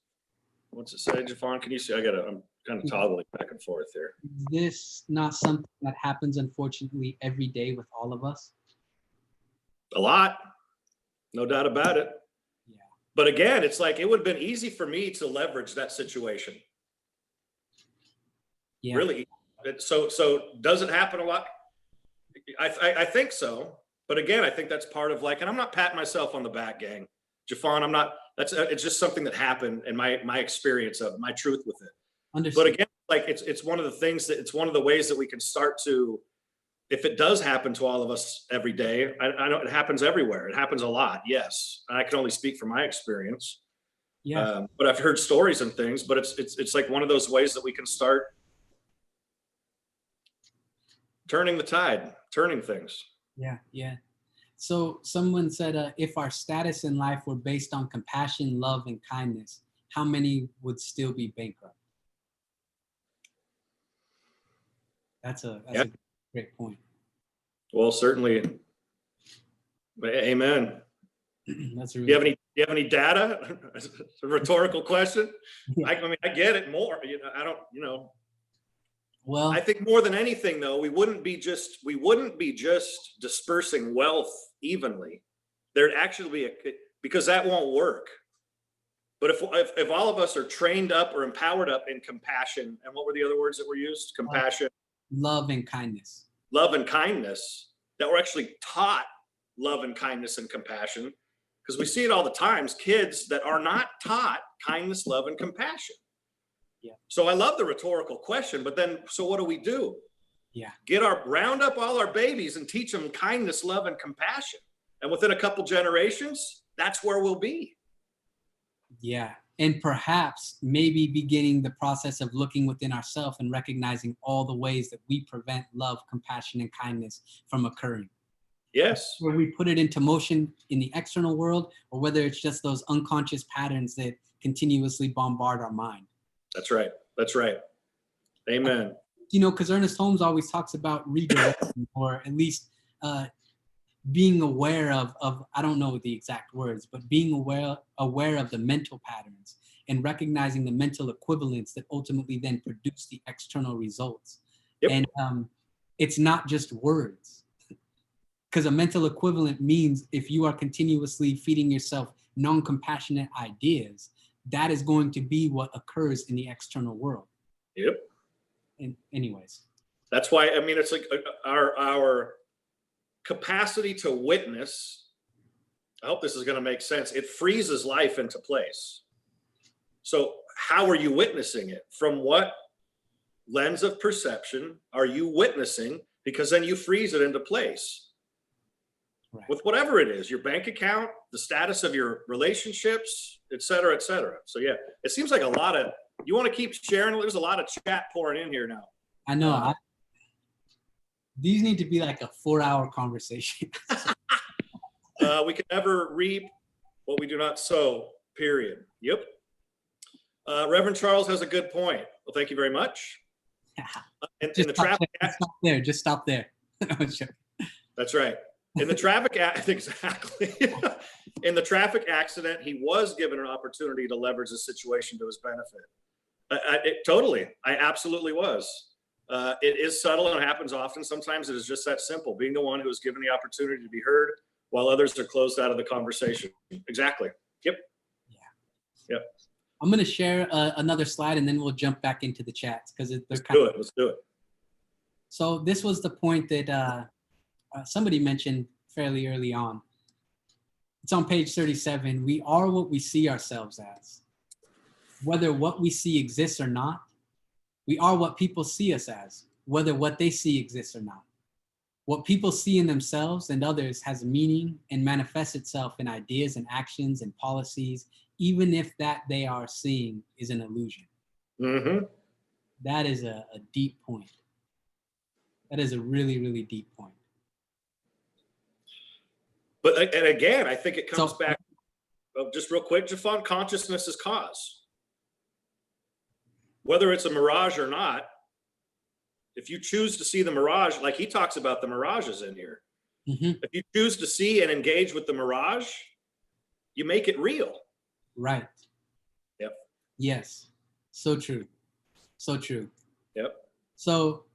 What's it say, Jeffon? Can you see? I'm kind of toggling back and forth here. Is this not something that happens, unfortunately, every day with all of us? A lot. No doubt about it. Yeah. But again, it's like, it would have been easy for me to leverage that situation. Yeah. Really. So does it happen a lot? I think so. But again, I think that's part of like, and I'm not patting myself on the back, gang. Jeffon, I'm not, it's just something that happened and my experience of my truth with it. Understood. But again, like it's one of the things that it's one of the ways that we can start to, if it does happen to all of us every day, I know it happens everywhere. It happens a lot. Yes. I can only speak from my experience. Yeah. But I've heard stories and things, but it's like one of those ways that we can start turning the tide, turning things. Yeah. Yeah. So someone said, if our status in life were based on compassion, love, and kindness, how many would still be bankrupt? That's a great point. Well, certainly. Amen. That's Do you have any data? It's a rhetorical question. Yeah. I mean, I get it more. Well, I think more than anything, though, we wouldn't be just dispersing wealth evenly. There'd actually be because that won't work. But if all of us are trained up or empowered up in compassion, and what were the other words that were used? Compassion, love, and kindness. Love and kindness, that we're actually taught love and kindness and compassion, because we see it all the times, kids that are not taught kindness, love, and compassion. Yeah. So I love the rhetorical question, but then, so what do? Yeah. Round up all our babies and teach them kindness, love, and compassion. And within a couple generations, that's where we'll be. Yeah. And perhaps maybe beginning the process of looking within ourselves and recognizing all the ways that we prevent love, compassion, and kindness from occurring. Yes. Where we put it into motion in the external world, or whether it's just those unconscious patterns that continuously bombard our mind. That's right. That's right. Amen. Because Ernest Holmes always talks about redirecting, or at least being aware of, I don't know the exact words, but being aware of the mental patterns and recognizing the mental equivalents that ultimately then produce the external results. Yep. And it's not just words, because a mental equivalent means if you are continuously feeding yourself non-compassionate ideas, that is going to be what occurs in the external world. Yep. And anyways. That's why, I mean, it's like our capacity to witness, I hope this is going to make sense. It freezes life into place. So how are you witnessing it? From what lens of perception are you witnessing? Because then you freeze it into place. Right. With whatever it is, your bank account, the status of your relationships, et cetera, et cetera. So yeah, it seems like a lot of, you want to keep sharing? There's a lot of chat pouring in here now. I know. These need to be like a 4-hour conversation. We can never reap what we do not sow, period. Yep. Reverend Charles has a good point. Well, thank you very much. In the traffic, just stop there. That's right. In the traffic, exactly. In the traffic accident, he was given an opportunity to leverage the situation to his benefit. Totally. I absolutely was. It is subtle and happens often. Sometimes it is just that simple, being the one who is given the opportunity to be heard while others are closed out of the conversation. Exactly. Yep. Yeah. Yep. I'm going to share another slide and then we'll jump back into the chats because let's do it. So this was the point that somebody mentioned fairly early on. It's on page 37. We are what we see ourselves as. Whether what we see exists or not, we are what people see us as, whether what they see exists or not. What people see in themselves and others has meaning and manifests itself in ideas and actions and policies, even if that they are seeing is an illusion. Mm-hmm. That is a deep point. That is a really, really deep point. But, and again, I think it comes So- back, just real quick, Jeffon, consciousness is cause. Whether it's a mirage or not, if you choose to see the mirage, like he talks about the mirages in here, Mhm. if you choose to see and engage with the mirage, you make it real. Right. Yep. Yes. So true. So true. Yep. So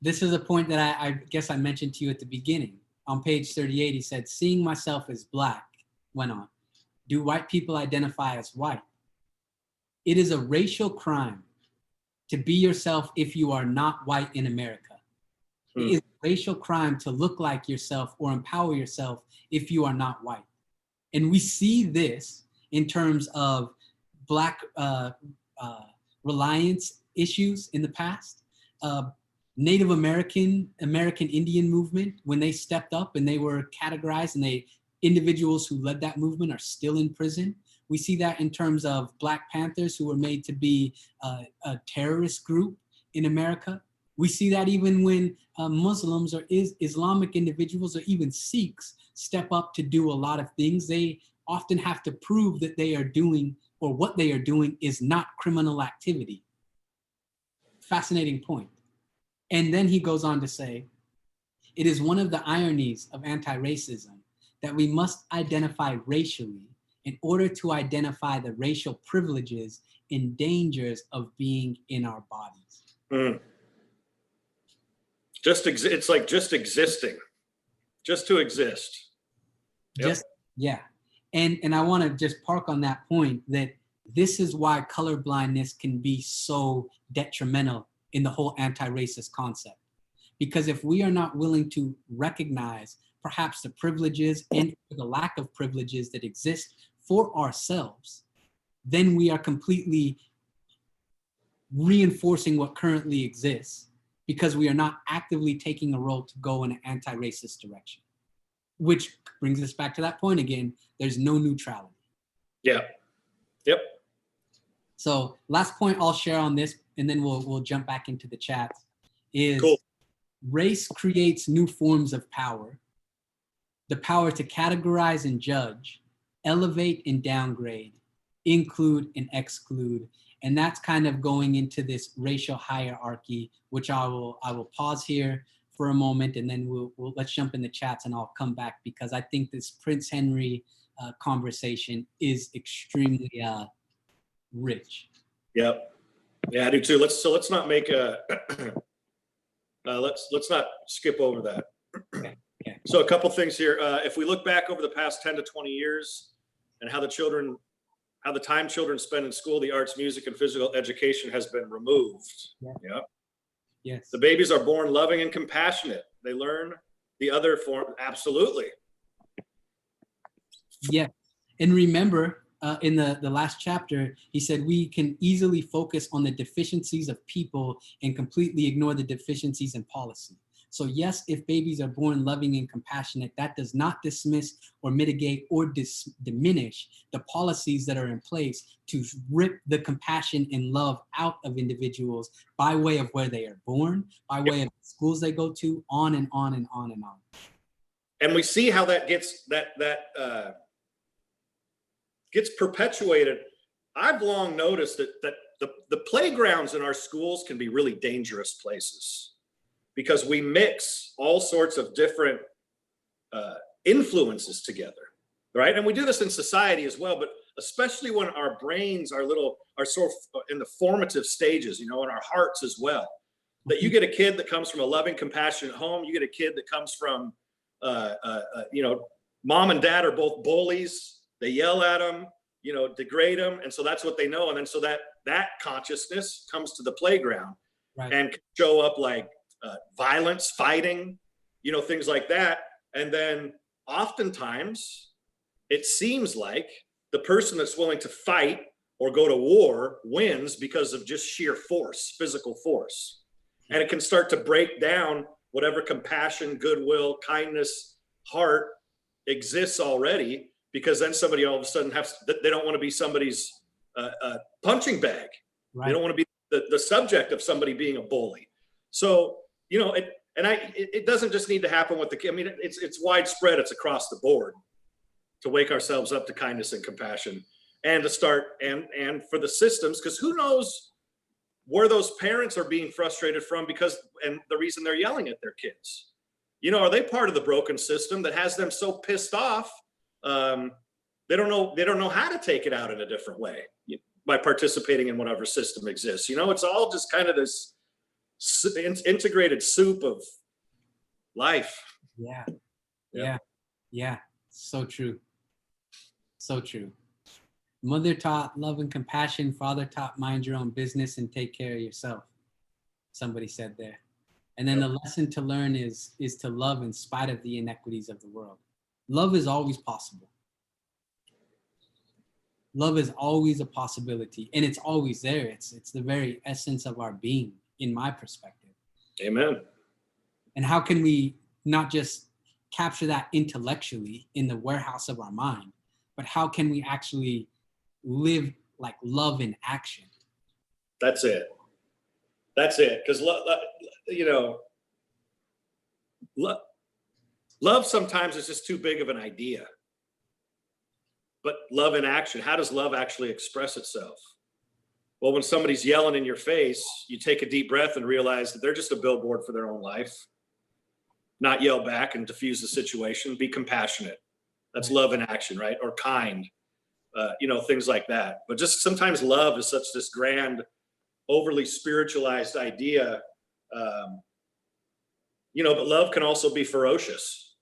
this is a point that I guess I mentioned to you at the beginning. On page 38, he said, seeing myself as black, went on, do white people identify as white? It is a racial crime to be yourself if you are not white in America. It is a racial crime to look like yourself or empower yourself if you are not white. And we see this in terms of Black reliance issues in the past. Native American Indian movement, when they stepped up and they were categorized, and individuals who led that movement are still in prison. We see that in terms of Black Panthers, who were made to be a terrorist group in America. We see that even when Muslims or Islamic individuals or even Sikhs step up to do a lot of things, they often have to prove that they are doing, or what they are doing is not criminal activity. Fascinating point. And then he goes on to say, it is one of the ironies of anti-racism that we must identify racially in order to identify the racial privileges and dangers of being in our bodies. Mm. It's like just existing, just to exist. Yep. And I want to just park on that point, that this is why colorblindness can be so detrimental in the whole anti-racist concept. Because if we are not willing to recognize perhaps the privileges and the lack of privileges that exist for ourselves, then we are completely reinforcing what currently exists, because we are not actively taking a role to go in an anti-racist direction. Which brings us back to that point again, there's no neutrality. Yeah. Yep. So last point I'll share on this, and then we'll jump back into the chat, is cool. Race creates new forms of power. The power to categorize and judge, elevate and downgrade, include and exclude. And that's kind of going into this racial hierarchy, which I will pause here for a moment, and then let's jump in the chats, and I'll come back, because I think this Prince Henry conversation is extremely rich. Yep. Yeah, I do too. Let's not make a let's not skip over that. Okay. So a couple things here. If we look back over the past 10 to 20 years and how the time children spend in school, the arts, music, and physical education has been removed. Yeah. Yes. The babies are born loving and compassionate. They learn the other form. Absolutely. Yeah. And remember, in the last chapter, he said we can easily focus on the deficiencies of people and completely ignore the deficiencies in policy. So yes, if babies are born loving and compassionate, that does not dismiss or mitigate or diminish the policies that are in place to rip the compassion and love out of individuals by way of where they are born, by way of schools they go to, on and on and on and on. And we see how that gets gets perpetuated. I've long noticed that the playgrounds in our schools can be really dangerous places, because we mix all sorts of different influences together, right? And we do this in society as well, but especially when our brains are sort of in the formative stages, in our hearts as well. That you get a kid that comes from a loving, compassionate home, you get a kid that comes from, mom and dad are both bullies. They yell at them, degrade them, and so that's what they know. And then so that consciousness comes to the playground, right, and can show up like violence, fighting, things like that. And then oftentimes it seems like the person that's willing to fight or go to war wins because of just sheer force, physical force. And it can start to break down whatever compassion, goodwill, kindness, heart exists already, because then somebody all of a sudden they don't want to be somebody's punching bag. Right. They don't want to be the subject of somebody being a bully. So, it doesn't just need to happen with it's widespread. It's across the board to wake ourselves up to kindness and compassion, and to start and for the systems, because who knows where those parents are being frustrated from, and the reason they're yelling at their kids. Are they part of the broken system that has them so pissed off? They don't know how to take it out in a different way by participating in whatever system exists. It's all just kind of this integrated soup of life. Yeah. So true. So true. Mother taught love and compassion. Father taught mind your own business and take care of yourself. Somebody said there. And then the lesson to learn is to love in spite of the inequities of the world. Love is always possible. Love is always a possibility, and it's always there. It's the very essence of our being, in my perspective. Amen. And how can we not just capture that intellectually in the warehouse of our mind, but how can we actually live like love in action? That's it. Because love sometimes is just too big of an idea. But love in action, how does love actually express itself? Well, when somebody's yelling in your face, you take a deep breath and realize that they're just a billboard for their own life. Not yell back and diffuse the situation. Be compassionate. That's love in action, right? Or kind, things like that. But just sometimes love is such this grand, overly spiritualized idea. But love can also be ferocious.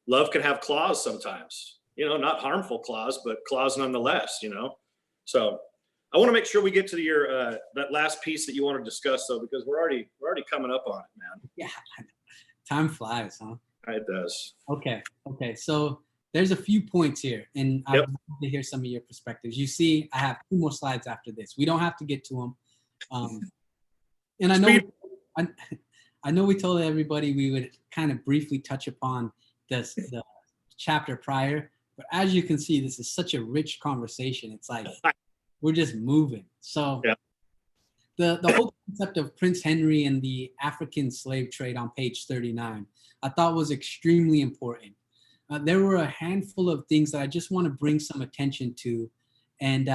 Love can have claws sometimes, not harmful claws, but claws nonetheless, So I want to make sure we get to your that last piece that you want to discuss, though, because we're already coming up on it, man. Yeah, time flies, huh? It does. Okay. So there's a few points here, and I'd love to hear some of your perspectives. You see, I have 2 more slides after this. We don't have to get to them. And I know we told everybody we would kind of briefly touch upon the chapter prior, but as you can see, this is such a rich conversation. It's like we're just moving. So the whole concept of Prince Henry and the African slave trade on page 39, I thought was extremely important. There were a handful of things that I just want to bring some attention to, and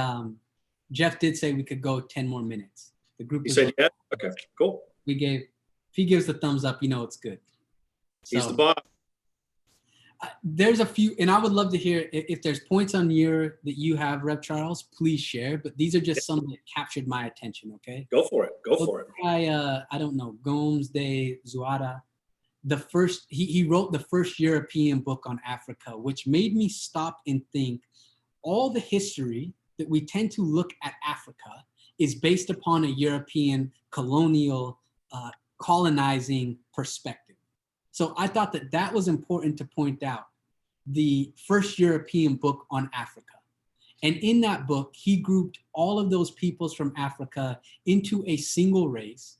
Jeff did say we could go 10 more minutes. The group said yeah. Okay, cool. If he gives the thumbs up, it's good. He's the boss. There's a few, and I would love to hear if there's points on that you have, Rev Charles, please share. But these are just some that captured my attention. Okay. Go for it. I don't know, Gomes de Zuada. He wrote the first European book on Africa, which made me stop and think. All the history that we tend to look at Africa is based upon a European colonial colonizing perspective. So I thought that was important to point out, the first European book on Africa. And in that book, he grouped all of those peoples from Africa into a single race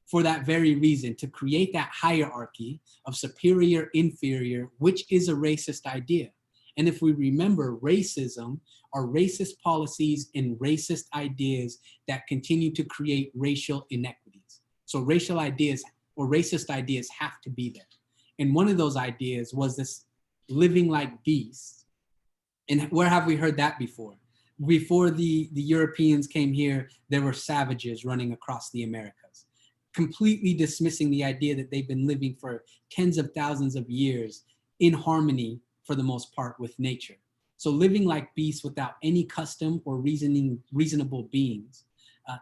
for that very reason, to create that hierarchy of superior, inferior, which is a racist idea. And if we remember, racism are racist policies and racist ideas that continue to create racial inequities. So racial ideas or racist ideas have to be there. And one of those ideas was this living like beasts. And where have we heard that before? Before the Europeans came here, there were savages running across the Americas, completely dismissing the idea that they've been living for tens of thousands of years in harmony, for the most part, with nature. So living like beasts without any custom or reasonable beings,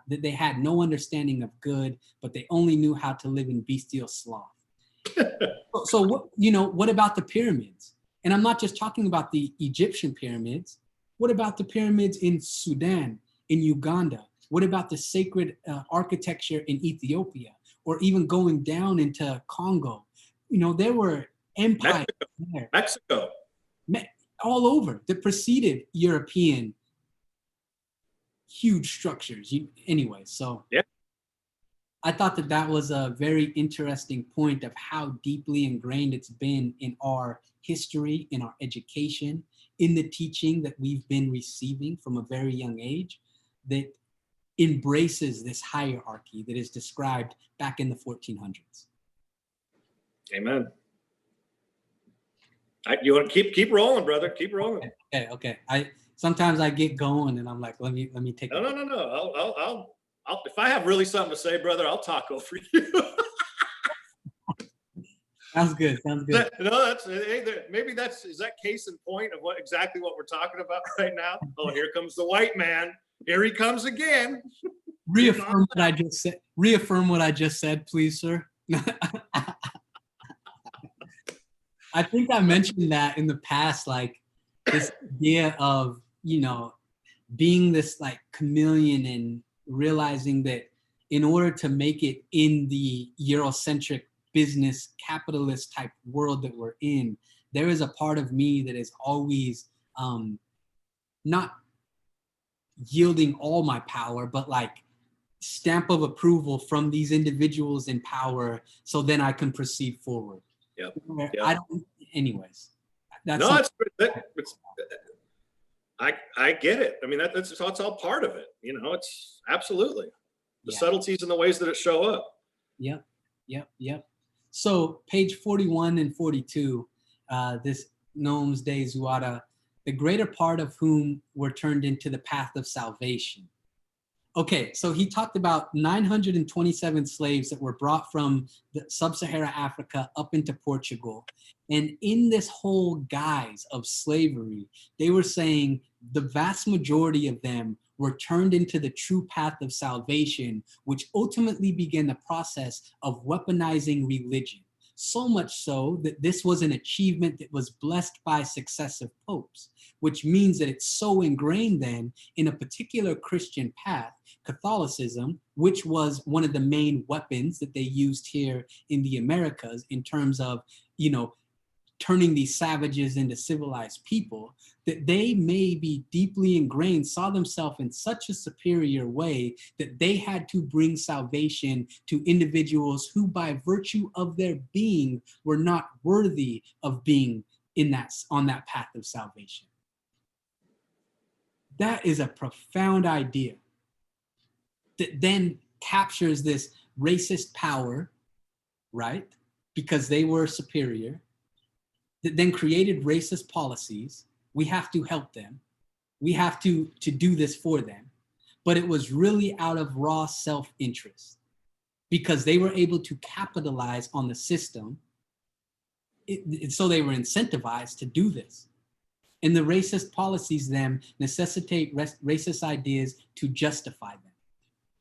that they had no understanding of good, but they only knew how to live in bestial sloth. So what about the pyramids? And I'm not just talking about the Egyptian pyramids. What about the pyramids in Sudan, in Uganda? What about the sacred architecture in Ethiopia, or even going down into Congo? There were empire there, Mexico. all over that preceded European huge structures. Anyway, so yeah. I thought that that was a very interesting point of how deeply ingrained it's been in our history, in our education, in the teaching that we've been receiving from a very young age, that embraces this hierarchy that is described back in the 1400s. Amen. You want to keep rolling, brother. Keep rolling. Okay. Sometimes I get going and I'm like, let me take. No. I'll if I have really something to say, brother, I'll talk over you. Sounds good. No, maybe is that case in point of exactly what we're talking about right now. Oh, here comes the white man. Here he comes again. Reaffirm what I just said. Reaffirm what I just said, please, sir. I think I mentioned that in the past, like this idea of, being this like chameleon and realizing that in order to make it in the Eurocentric business capitalist type world that we're in, there is a part of me that is always not yielding all my power, but like stamp of approval from these individuals in power, so then I can proceed forward. Yep. I don't. Anyways, that's I get it. I mean, that's all part of it. It's absolutely the subtleties and the ways that it show up. Yep. So page 41 and 42, this Nomes de Zuada, the greater part of whom were turned into the path of salvation. Okay, so he talked about 927 slaves that were brought from the sub-Saharan Africa up into Portugal. And in this whole guise of slavery, they were saying the vast majority of them were turned into the true path of salvation, which ultimately began the process of weaponizing religion. So much so that this was an achievement that was blessed by successive popes, which means that it's so ingrained then in a particular Christian path, Catholicism, which was one of the main weapons that they used here in the Americas in terms of, turning these savages into civilized people, that they may be deeply ingrained, saw themselves in such a superior way that they had to bring salvation to individuals who by virtue of their being were not worthy of being on that path of salvation. That is a profound idea that then captures this racist power, right? Because they were superior, that then created racist policies. We have to help them. We have to do this for them. But it was really out of raw self-interest because they were able to capitalize on the system. So they were incentivized to do this. And the racist policies then necessitate racist ideas to justify them.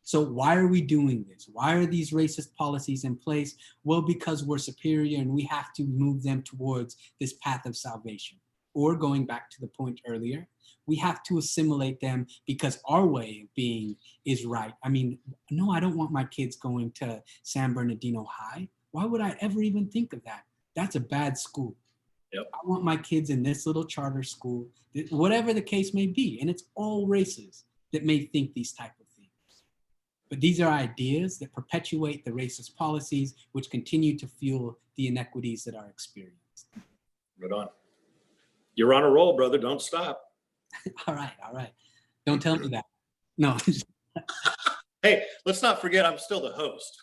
So why are we doing this? Why are these racist policies in place? Well, because we're superior and we have to move them towards this path of salvation. Or going back to the point earlier, we have to assimilate them because our way of being is right. I mean, no, I don't want my kids going to San Bernardino High. Why would I ever even think of that? That's a bad school. Yep. I want my kids in this little charter school, whatever the case may be. And it's all races that may think these type of things. But these are ideas that perpetuate the racist policies, which continue to fuel the inequities that are experienced. Right on. You're on a roll, brother. Don't stop. All right. Don't tell me that. No. Hey, let's not forget I'm still the host.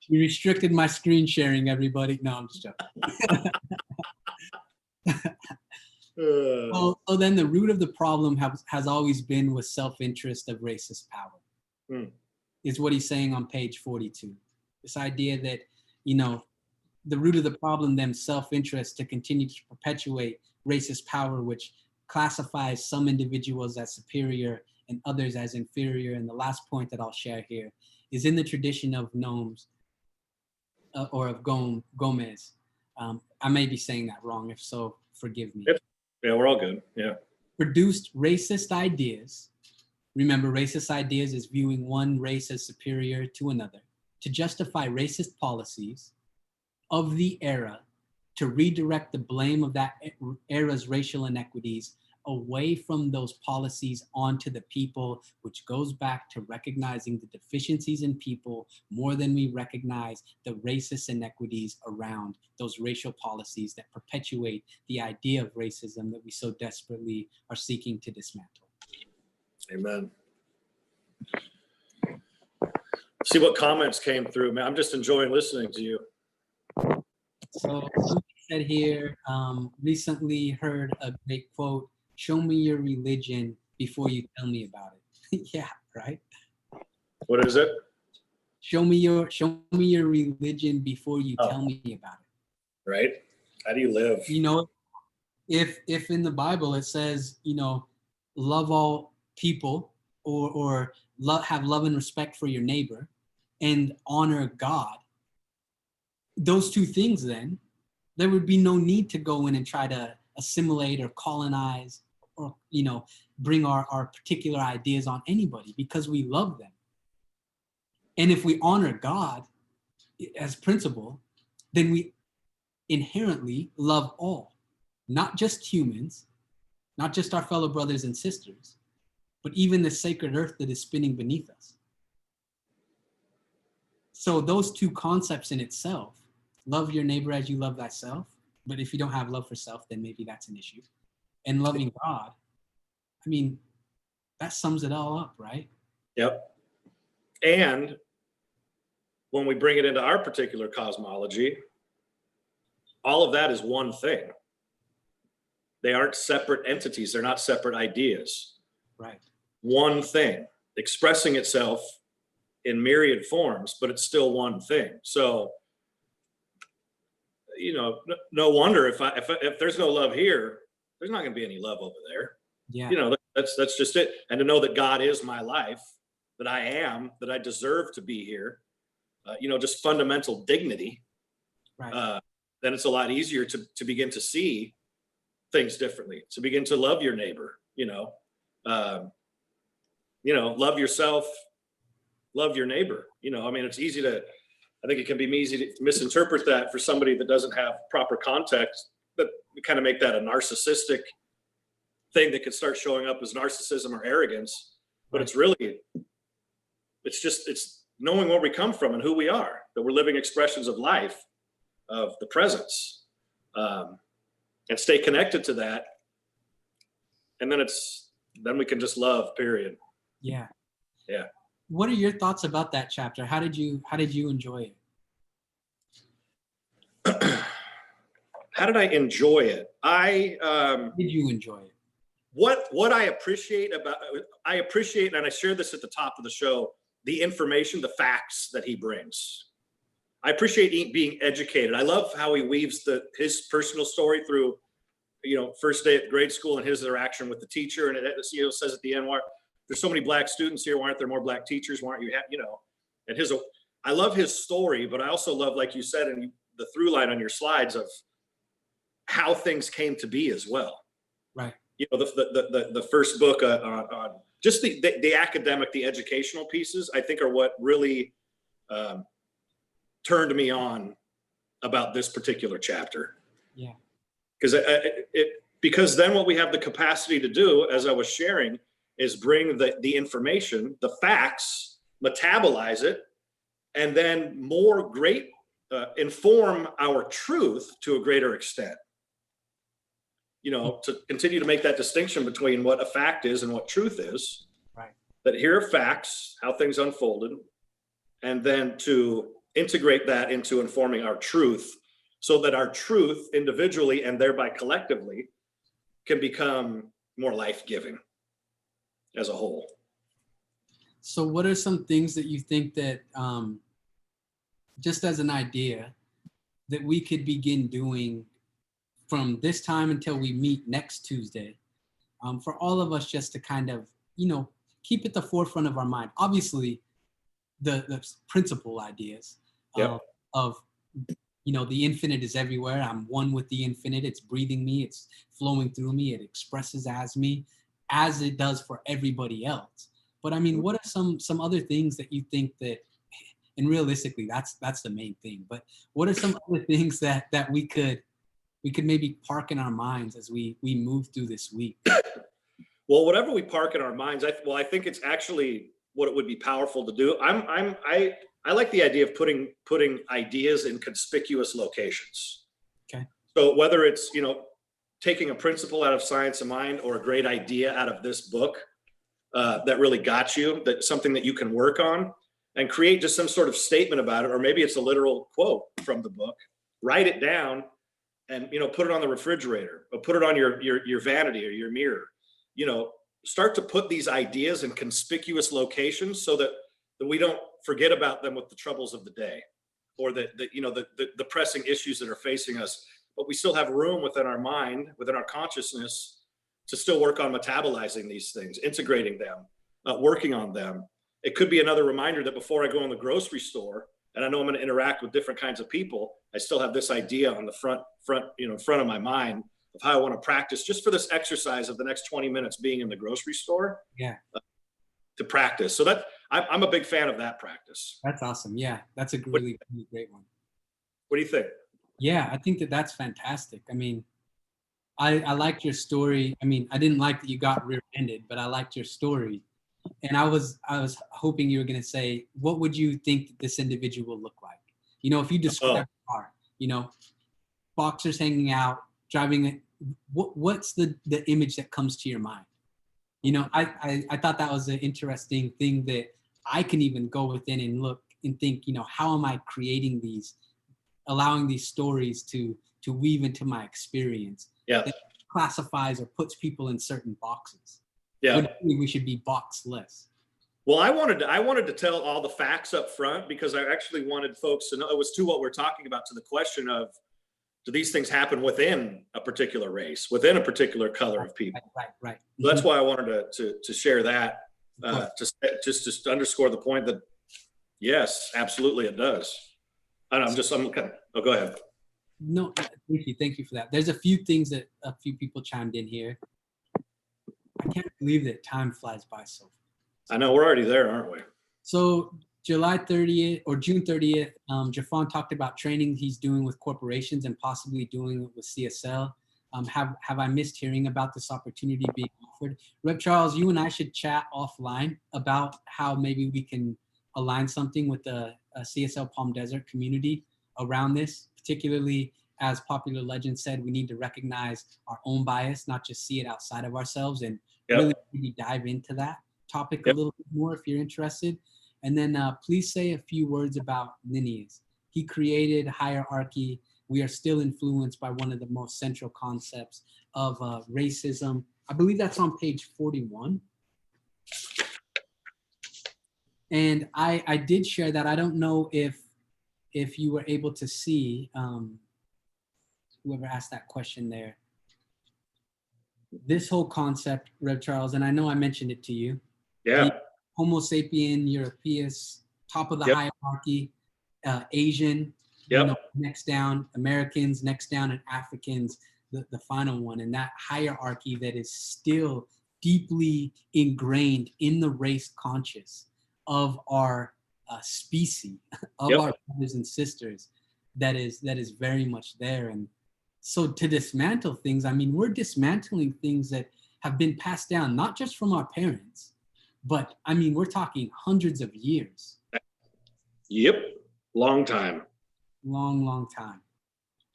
You restricted my screen sharing, everybody. No, I'm just joking. So then the root of the problem has always been with self-interest of racist power, is what he's saying on page 42. This idea that, the root of the problem, then self-interest to continue to perpetuate racist power, which classifies some individuals as superior and others as inferior. And the last point that I'll share here is in the tradition of Nomes or of Gomez. I may be saying that wrong. If so, forgive me. Yeah, we're all good. Yeah. Produced racist ideas. Remember, racist ideas is viewing one race as superior to another to justify racist policies of the era to redirect the blame of that era's racial inequities away from those policies onto the people, which goes back to recognizing the deficiencies in people more than we recognize the racist inequities around those racial policies that perpetuate the idea of racism that we so desperately are seeking to dismantle. Amen. See what comments came through, man. I'm just enjoying listening to you. So somebody said here, recently heard a great quote, "Show me your religion before you tell me about it." Yeah, right? What is it? Show me your religion before you tell me about it. Right? How do you live? You know, if in the Bible it says, you know, love all people, or have love and respect for your neighbor and honor God, those two things, then there would be no need to go in and try to assimilate or colonize or, you know, bring our particular ideas on anybody, because we love them. And if we honor God as principle, then we inherently love all, not just humans, not just our fellow brothers and sisters, but even the sacred earth that is spinning beneath us. So those two concepts in itself, love your neighbor as you love thyself, but if you don't have love for self, then maybe that's an issue. And loving God, I mean, that sums it all up, right? Yep. And when we bring it into our particular cosmology, all of that is one thing. They aren't separate entities. They're not separate ideas. Right. One thing expressing itself in myriad forms, but it's still one thing. So, you know, no wonder if there's no love here, there's not going to be any love over there. Yeah. You know, that's just it. And to know that God is my life, that I am, that I deserve to be here, you know, just fundamental dignity. Right. Then it's a lot easier to begin to see things differently, to begin to love your neighbor, you know, love yourself, love your neighbor. You know, I mean, it's easy to, I think it can be easy to misinterpret that for somebody that doesn't have proper context, that we kind of make that a narcissistic thing that could start showing up as narcissism or arrogance. But it's really, it's knowing where we come from and who we are, that we're living expressions of life, of the presence, and stay connected to that. And then we can just love, period. Yeah. Yeah. What are your thoughts about that chapter? How did you enjoy it? How did I enjoy it? Did you enjoy it? What I appreciate, and I shared this at the top of the show, the information, the facts that he brings. I appreciate being educated. I love how he weaves his personal story through, you know, first day at grade school and his interaction with the teacher. And it says at the end, why there's so many black students here, why aren't there more black teachers? Why aren't you, you know, and I love his story, but I also love, like you said, in the through line on your slides, of how things came to be as well. Right. You know, the first book on just the academic, the educational pieces, I think are what really turned me on about this particular chapter. Yeah. Because then what we have the capacity to do, as I was sharing, is bring the information, the facts, metabolize it, and then inform our truth to a greater extent. You know, to continue to make that distinction between what a fact is and what truth is. Right. That here are facts, how things unfolded, and then to integrate that into informing our truth, so that our truth individually and thereby collectively can become more life-giving as a whole. So what are some things that you think that, just as an idea, that we could begin doing from this time until we meet next Tuesday, for all of us, just to kind of, you know, keep at the forefront of our mind? Obviously, the principal ideas of, you know, the infinite is everywhere. I'm one with the infinite. It's breathing me. It's flowing through me. It expresses as me, as it does for everybody else. But I mean, what are some other things that you think that, And realistically, that's the main thing. But what are some other things that we could maybe park in our minds as we move through this week? Well, whatever we park in our minds, I think it's actually what it would be powerful to do. I like the idea of putting ideas in conspicuous locations. Okay. So whether it's, taking a principle out of Science of Mind or a great idea out of this book that really got you, that's something that you can work on and create just some sort of statement about it, or maybe it's a literal quote from the book, write it down and, put it on the refrigerator or put it on your vanity or your mirror, start to put these ideas in conspicuous locations so that we don't forget about them with the troubles of the day or the pressing issues that are facing us, but we still have room within our mind, within our consciousness to still work on metabolizing these things, integrating them, working on them. It could be another reminder that before I go in the grocery store and I know I'm going to interact with different kinds of people, I still have this idea on the front of my mind of how I want to practice just for this exercise of the next 20 minutes being in the grocery store. Yeah. To practice. So I'm a big fan of that practice. That's awesome. Yeah, that's a really great one. What do you think? Yeah, I think that's fantastic. I mean, I liked your story. I mean, I didn't like that you got rear-ended, but I liked your story. And I was hoping you were going to say, what would you think that this individual will look like? If you describe a car, boxers hanging out, driving it, what's the image that comes to your mind? I thought that was an interesting thing that I can even go within and look and think, how am I creating these, allowing these stories to weave into my experience? Yeah. That classifies or puts people in certain boxes. Yeah. We should be boxless. Well, I wanted to tell all the facts up front because I actually wanted folks to know, it was to what we're talking about, to the question of, do these things happen within a particular race, within a particular color of people? Right. So that's why I wanted to share that, just to underscore the point that, yes, absolutely it does. And I'm kind of, go ahead. No, thank you for that. There's a few things that a few people chimed in here. I can't believe that time flies by so fast. I know, we're already there, aren't we? So July 30th or June 30th, Jeffon talked about training he's doing with corporations and possibly doing it with CSL. Have I missed hearing about this opportunity being offered? Rev Charles, you and I should chat offline about how maybe we can align something with the CSL Palm Desert community around this, particularly as Popular Legend said, we need to recognize our own bias, not just see it outside of ourselves, and really dive into that topic a little bit more if you're interested. And then please say a few words about Linnaeus. He created hierarchy. We are still influenced by one of the most central concepts of racism. I believe that's on page 41. And I did share that. I don't know if you were able to see, whoever asked that question there, this whole concept, Rev Charles, and I know I mentioned it to you. Yeah. Homo sapien europaeus, top of the hierarchy, Asian, next down, Americans, next down, and Africans, the final one. And that hierarchy that is still deeply ingrained in the race conscious of our species, of our brothers and sisters, that is very much there. And so to dismantle things, I mean, we're dismantling things that have been passed down, not just from our parents, but I mean, we're talking hundreds of years. Yep. Long time. Long time.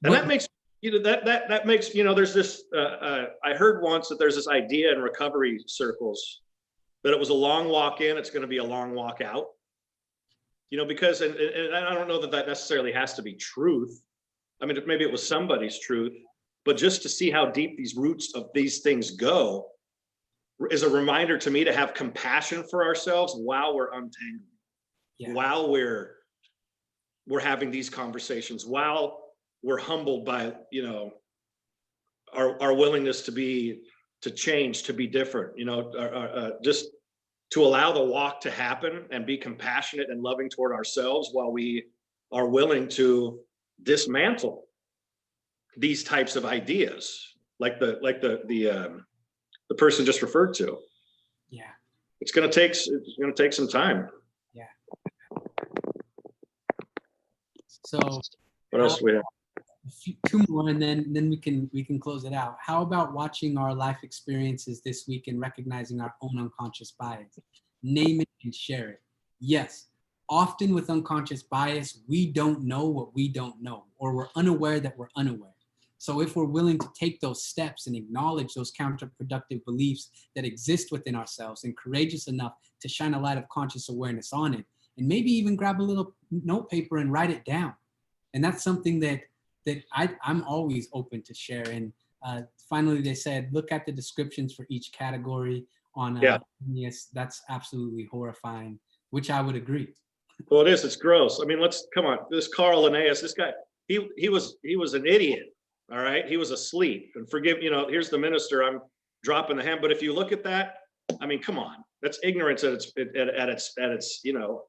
And that makes, that makes, there's this, I heard once that there's this idea in recovery circles that it was a long walk in, it's going to be a long walk out. Because, and I don't know that necessarily has to be truth. I mean, maybe it was somebody's truth, but just to see how deep these roots of these things go is a reminder to me to have compassion for ourselves while we're untangling, while we're having these conversations, while we're humbled by, our willingness to change, to be different, just to allow the walk to happen and be compassionate and loving toward ourselves while we are willing to dismantle these types of ideas, like the person just referred to. Yeah, it's going to take some time. Yeah. So What else do we have? two more, and then we can close it out. How about watching our life experiences this week and recognizing our own unconscious bias? Name it and share it. Yes, often with unconscious bias, we don't know what we don't know, or we're unaware that we're unaware. So if we're willing to take those steps and acknowledge those counterproductive beliefs that exist within ourselves, and courageous enough to shine a light of conscious awareness on it, and maybe even grab a little note paper and write it down. And that's something that I'm always open to share. And finally, they said, look at the descriptions for each category on yes, that's absolutely horrifying, which I would agree. Well, it is. It's gross. I mean, come on. This Carl Linnaeus, this guy, he was an idiot. All right, he was asleep. And forgive, here's the minister. I'm dropping the hand, but if you look at that, I mean, come on. That's ignorance at its you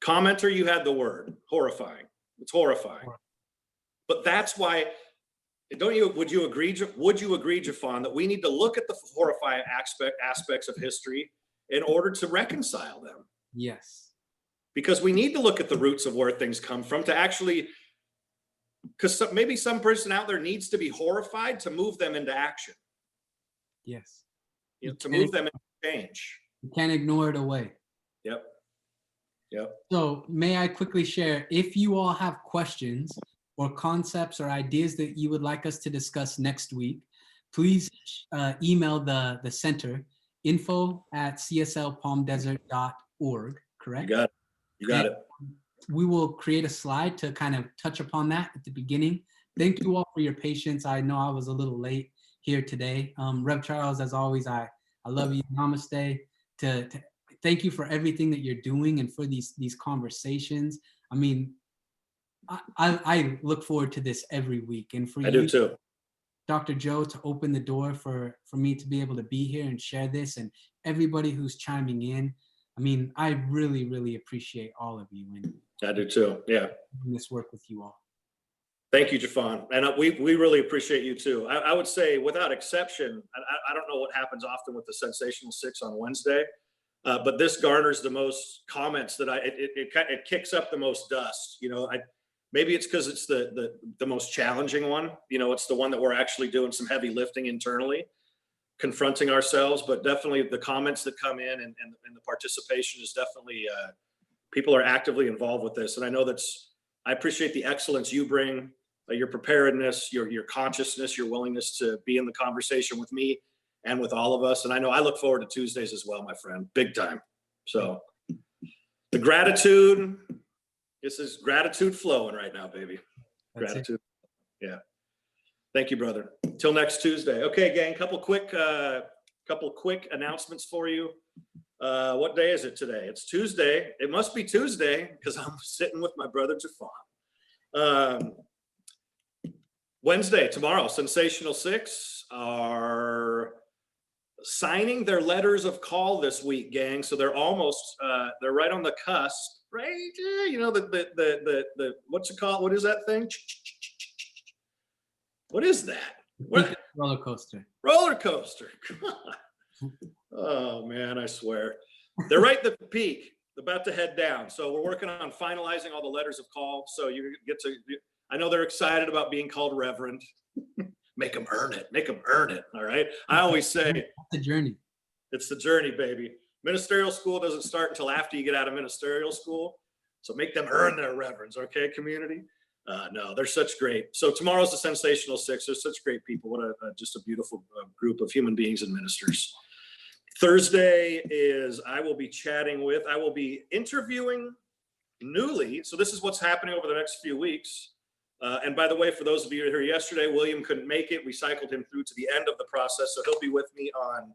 commenter, you had the word horrifying. It's horrifying. But that's why, would you agree, Jeffon, that we need to look at the horrifying aspects of history in order to reconcile them? Yes. Because we need to look at the roots of where things come from to actually, because maybe some person out there needs to be horrified to move them into action. Yes. To move them into change. You can't ignore it away. Yep. So may I quickly share, if you all have questions or concepts or ideas that you would like us to discuss next week, please email the center, info@cslpalmdesert.org, correct? You got it. We will create a slide to kind of touch upon that at the beginning. Thank you all for your patience. I know I was a little late here today. Rev Charles, as always, I love you. Namaste. Thank you for everything that you're doing and for these conversations. I mean, I look forward to this every week. And for you, do too. Dr. Joe, to open the door for me to be able to be here and share this, and everybody who's chiming in. I mean, I really, really appreciate all of you. And I do too. Yeah. Doing this work with you all. Thank you, Jeffon. And we really appreciate you too. I would say without exception, I don't know what happens often with the Sensational Six on Wednesday, but this garners the most comments that it kicks up the most dust. Maybe it's because it's the most challenging one. It's the one that we're actually doing some heavy lifting internally, confronting ourselves, but definitely the comments that come in and the participation is definitely, people are actively involved with this. And I know I appreciate the excellence you bring, your preparedness, your consciousness, your willingness to be in the conversation with me and with all of us. And I know I look forward to Tuesdays as well, my friend, big time. So the gratitude, this is gratitude flowing right now, baby. That's gratitude. Yeah. Thank you, brother. Till next Tuesday. Okay, gang, couple quick announcements for you. What day is it today? It's Tuesday. It must be Tuesday because I'm sitting with my brother Jeffon. Wednesday, tomorrow, Sensational Six are signing their letters of call this week, gang. So they're almost, they're right on the cusp, right? The what's it called? What is that thing? What is that? What? Roller coaster. Roller coaster. Oh man, I swear. They're right at the peak, about to head down. So we're working on finalizing all the letters of call. So you get to, I know they're excited about being called Reverend. Make them earn it. Make them earn it. All right. I always say it's the journey. It's the journey, baby. Ministerial school doesn't start until after you get out of ministerial school. So make them earn their reverends. Okay, community. No, they're such great. So tomorrow's the Sensational Six. They're such great people. What just a beautiful group of human beings and ministers. Thursday is I will be interviewing newly. So this is what's happening over the next few weeks. And by the way, for those of you who were here yesterday, William couldn't make it. We cycled him through to the end of the process. So he'll be with me on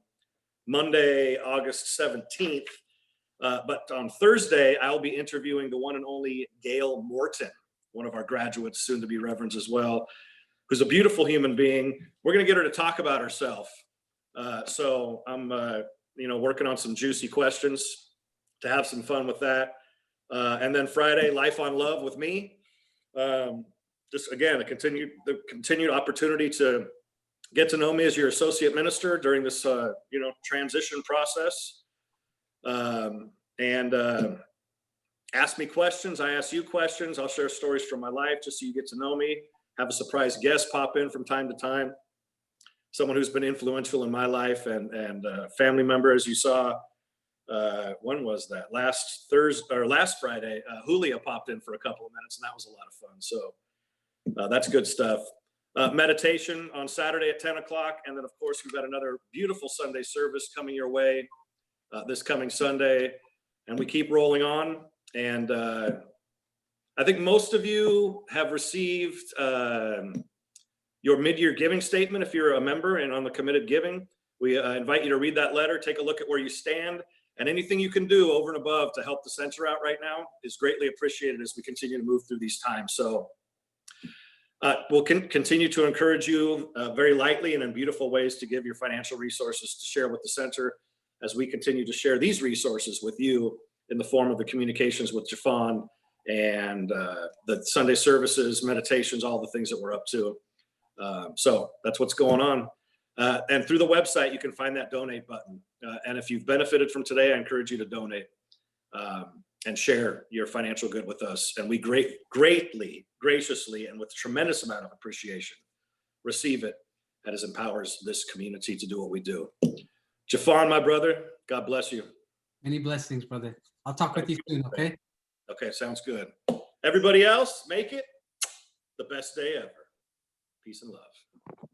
Monday, August 17th. But on Thursday, I'll be interviewing the one and only Gail Morton, one of our graduates, soon to be reverends as well, who's a beautiful human being. We're going to get her to talk about herself. So I'm, working on some juicy questions to have some fun with that. And then Friday, Life on Love with me. Just again, the continued opportunity to get to know me as your associate minister during this, transition process. And ask me questions. I ask you questions. I'll share stories from my life just so you get to know me. Have a surprise guest pop in from time to time. Someone who's been influential in my life and family member, as you saw. When was that? Last Thursday or last Friday, Julia popped in for a couple of minutes, and that was a lot of fun. So that's good stuff. Meditation on Saturday at 10 o'clock. And then, of course, we've got another beautiful Sunday service coming your way this coming Sunday. And we keep rolling on. And I think most of you have received your mid-year giving statement if you're a member and on the committed giving. We invite you to read that letter, take a look at where you stand, and anything you can do over and above to help the center out right now is greatly appreciated as we continue to move through these times. So we'll continue to encourage you very lightly and in beautiful ways to give your financial resources to share with the center as we continue to share these resources with you in the form of the communications with Jeffon and the Sunday services, meditations, all the things that we're up to. So that's what's going on. And through the website, you can find that donate button. And if you've benefited from today, I encourage you to donate and share your financial good with us. And we greatly, graciously, and with a tremendous amount of appreciation, receive it as it empowers this community to do what we do. Jeffon, my brother, God bless you. Many blessings, brother. I'll talk with you soon, okay? Okay, sounds good. Everybody else, make it the best day ever. Peace and love.